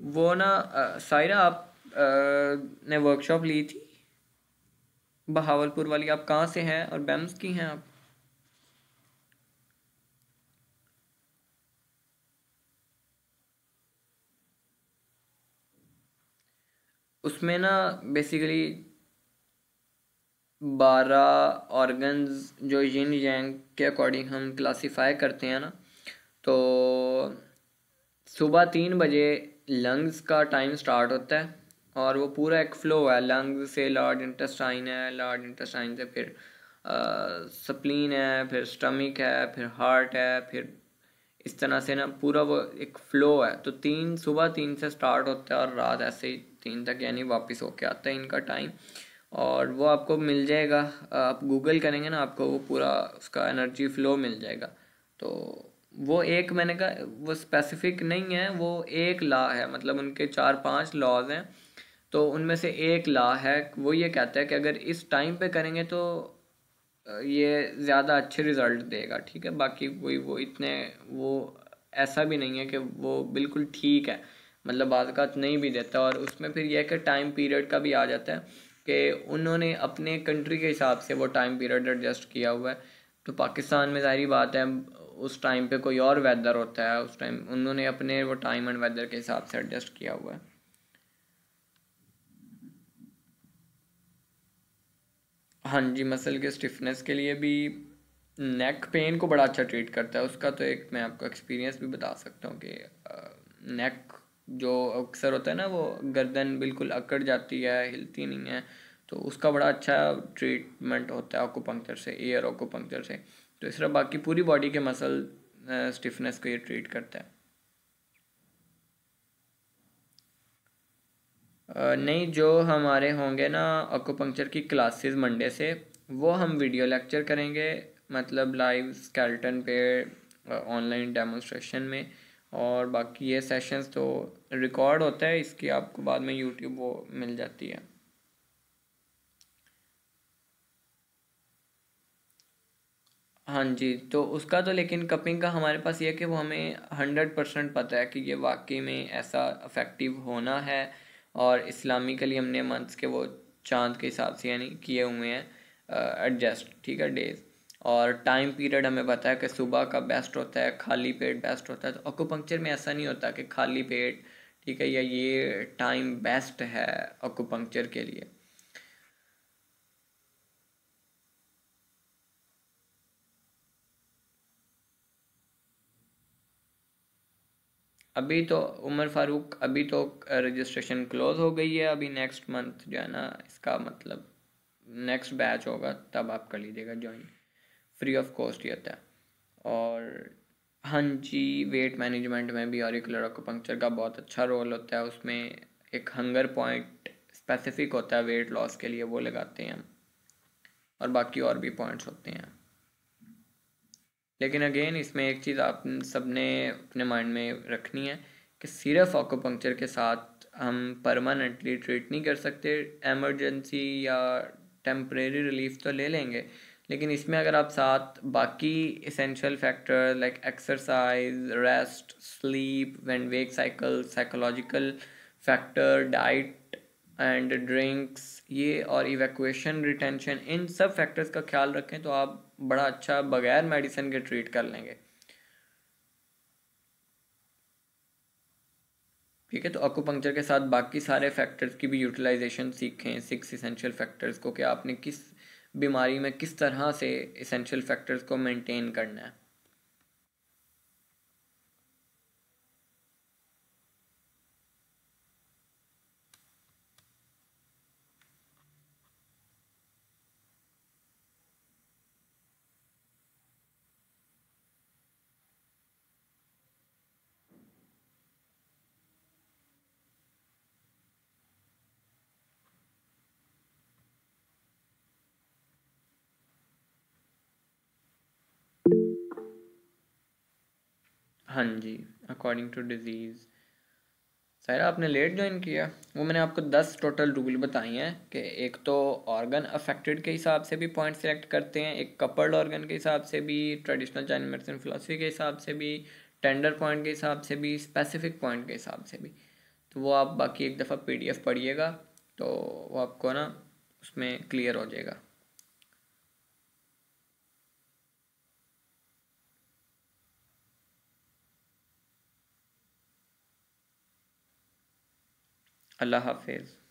वो ना सायरा आप ने वर्कशॉप ली थी बहावलपुर वाली, आप कहाँ से हैं और बैम्स की हैं आप? उसमें ना बेसिकली 12 ऑर्गन्स जो यिन यांग के अकॉर्डिंग हम क्लासीफाई करते हैं ना, तो सुबह 3 बजे लंग्स का टाइम स्टार्ट होता है और वो पूरा एक फ्लो है। लंग्स से लार्ज इंटेस्टाइन है, लार्ज इंटेस्टाइन से फिर स्प्लीन है, फिर स्टमक है, फिर हार्ट है, फिर इस तरह से ना पूरा वो एक फ़्लो है। तो सुबह 3 से स्टार्ट होता है और रात ऐसे ही 3 तक यानी वापस होके आता है इनका टाइम, और वो आपको मिल जाएगा। आप गूगल करेंगे ना, आपको वो पूरा उसका एनर्जी फ़्लो मिल जाएगा। तो वो एक मैंने कहा वो स्पेसिफिक नहीं है, वो एक लॉ है, मतलब उनके 4-5 लॉज हैं, तो उनमें से एक लॉ है वो ये कहता है कि अगर इस टाइम पे करेंगे तो ये ज़्यादा अच्छे रिज़ल्ट देगा, ठीक है। बाकी वो इतने वो ऐसा भी नहीं है कि वो बिल्कुल ठीक है, मतलब बाज़ नहीं भी देता। और उसमें फिर यह है कि टाइम पीरियड का भी आ जाता है कि उन्होंने अपने कंट्री के हिसाब से वो टाइम पीरियड एडजस्ट किया हुआ है। तो पाकिस्तान में ज़ाहिर बात है उस टाइम पे कोई और वेदर होता है, उस टाइम उन्होंने अपने वो टाइम एंड वेदर के हिसाब से एडजस्ट किया हुआ है। हाँ जी, मसल के स्टिफनेस के लिए भी नेक पेन को बड़ा अच्छा ट्रीट करता है। उसका तो एक मैं आपको एक्सपीरियंस भी बता सकता हूँ कि नेक जो अक्सर होता है ना, वो गर्दन बिल्कुल अकड़ जाती है, हिलती नहीं है, तो उसका बड़ा अच्छा ट्रीटमेंट होता है एक्यूपंक्चर से, एयर एक्यूपंक्चर से। तो इस तरह बाकी पूरी बॉडी के मसल स्टिफनेस को ये ट्रीट करता है। नहीं, जो हमारे होंगे ना एक्यूपंक्चर की क्लासेस मंडे से, वो हम वीडियो लेक्चर करेंगे, मतलब लाइव स्केलेटन पे ऑनलाइन डेमोन्स्ट्रेशन में। और बाकी ये सेशंस तो रिकॉर्ड होता है, इसकी आपको बाद में यूट्यूब वो मिल जाती है। हाँ जी, तो उसका तो लेकिन कपिंग का हमारे पास ये है कि वो हमें 100% पता है कि ये वाकई में ऐसा अफेक्टिव होना है, और इस्लामिकली हमने मंथ्स के वो चांद के हिसाब से यानी किए हुए हैं एडजस्ट, ठीक है, डेज। और टाइम पीरियड हमें पता है कि सुबह का बेस्ट होता है, खाली पेट बेस्ट होता है। तो एक्यूपंक्चर में ऐसा नहीं होता कि खाली पेट, ठीक है, या ये टाइम बेस्ट है एक्यूपंक्चर के लिए। अभी तो उमर फ़ारूक, अभी तो रजिस्ट्रेशन क्लोज़ हो गई है। अभी नेक्स्ट मंथ जो है ना, इसका मतलब नेक्स्ट बैच होगा, तब आप कर लीजिएगा ज्वाइन, फ्री ऑफ कॉस्ट ही होता है। और हाँ जी, वेट मैनेजमेंट में भी ऑरिकुलर एक्यूपंक्चर का बहुत अच्छा रोल होता है। उसमें एक हंगर पॉइंट स्पेसिफिक होता है वेट लॉस के लिए, वो लगाते हैं हम, और बाकी और भी पॉइंट्स होते हैं। लेकिन अगेन इसमें एक चीज़ आप सबने अपने माइंड में रखनी है कि सिर्फ एक्यूपंक्चर के साथ हम परमानेंटली ट्रीट नहीं कर सकते। एमरजेंसी या टेम्परेरी रिलीफ तो ले लेंगे, लेकिन इसमें अगर आप साथ बाकी essential factor like exercise, rest, sleep, when wake cycle, psychological factor, diet and drinks, ये और इवैक्यूएशन, रिटेंशन, इन सब फैक्टर्स का ख्याल रखें तो आप बड़ा अच्छा बगैर मेडिसिन के ट्रीट कर लेंगे, ठीक है। तो एक्यूपंक्चर के साथ बाकी सारे फैक्टर्स की भी यूटिलाइजेशन सीखें, 6 इसेंशियल फैक्टर्स को, कि आपने किस बीमारी में किस तरह से इसेंशियल फैक्टर्स को मेंटेन करना है। हाँ जी, अकॉर्डिंग टू डिजीज़। सायरा आपने लेट ज्वाइन किया। वो मैंने आपको 10 टोटल रूल बताए हैं कि एक तो ऑर्गन अफेक्टेड के हिसाब से भी पॉइंट सेलेक्ट करते हैं, एक कपल्ड ऑर्गन के हिसाब से भी, ट्रेडिशनल चाइनीज मेडिसिन फिलोसफी के हिसाब से भी, टेंडर पॉइंट के हिसाब से भी, स्पेसिफिक पॉइंट के हिसाब से भी। तो वो आप बाकी एक दफ़ा PDF पढ़िएगा तो वो आपको ना उसमें क्लियर हो जाएगा। अल्लाह हाफिज़।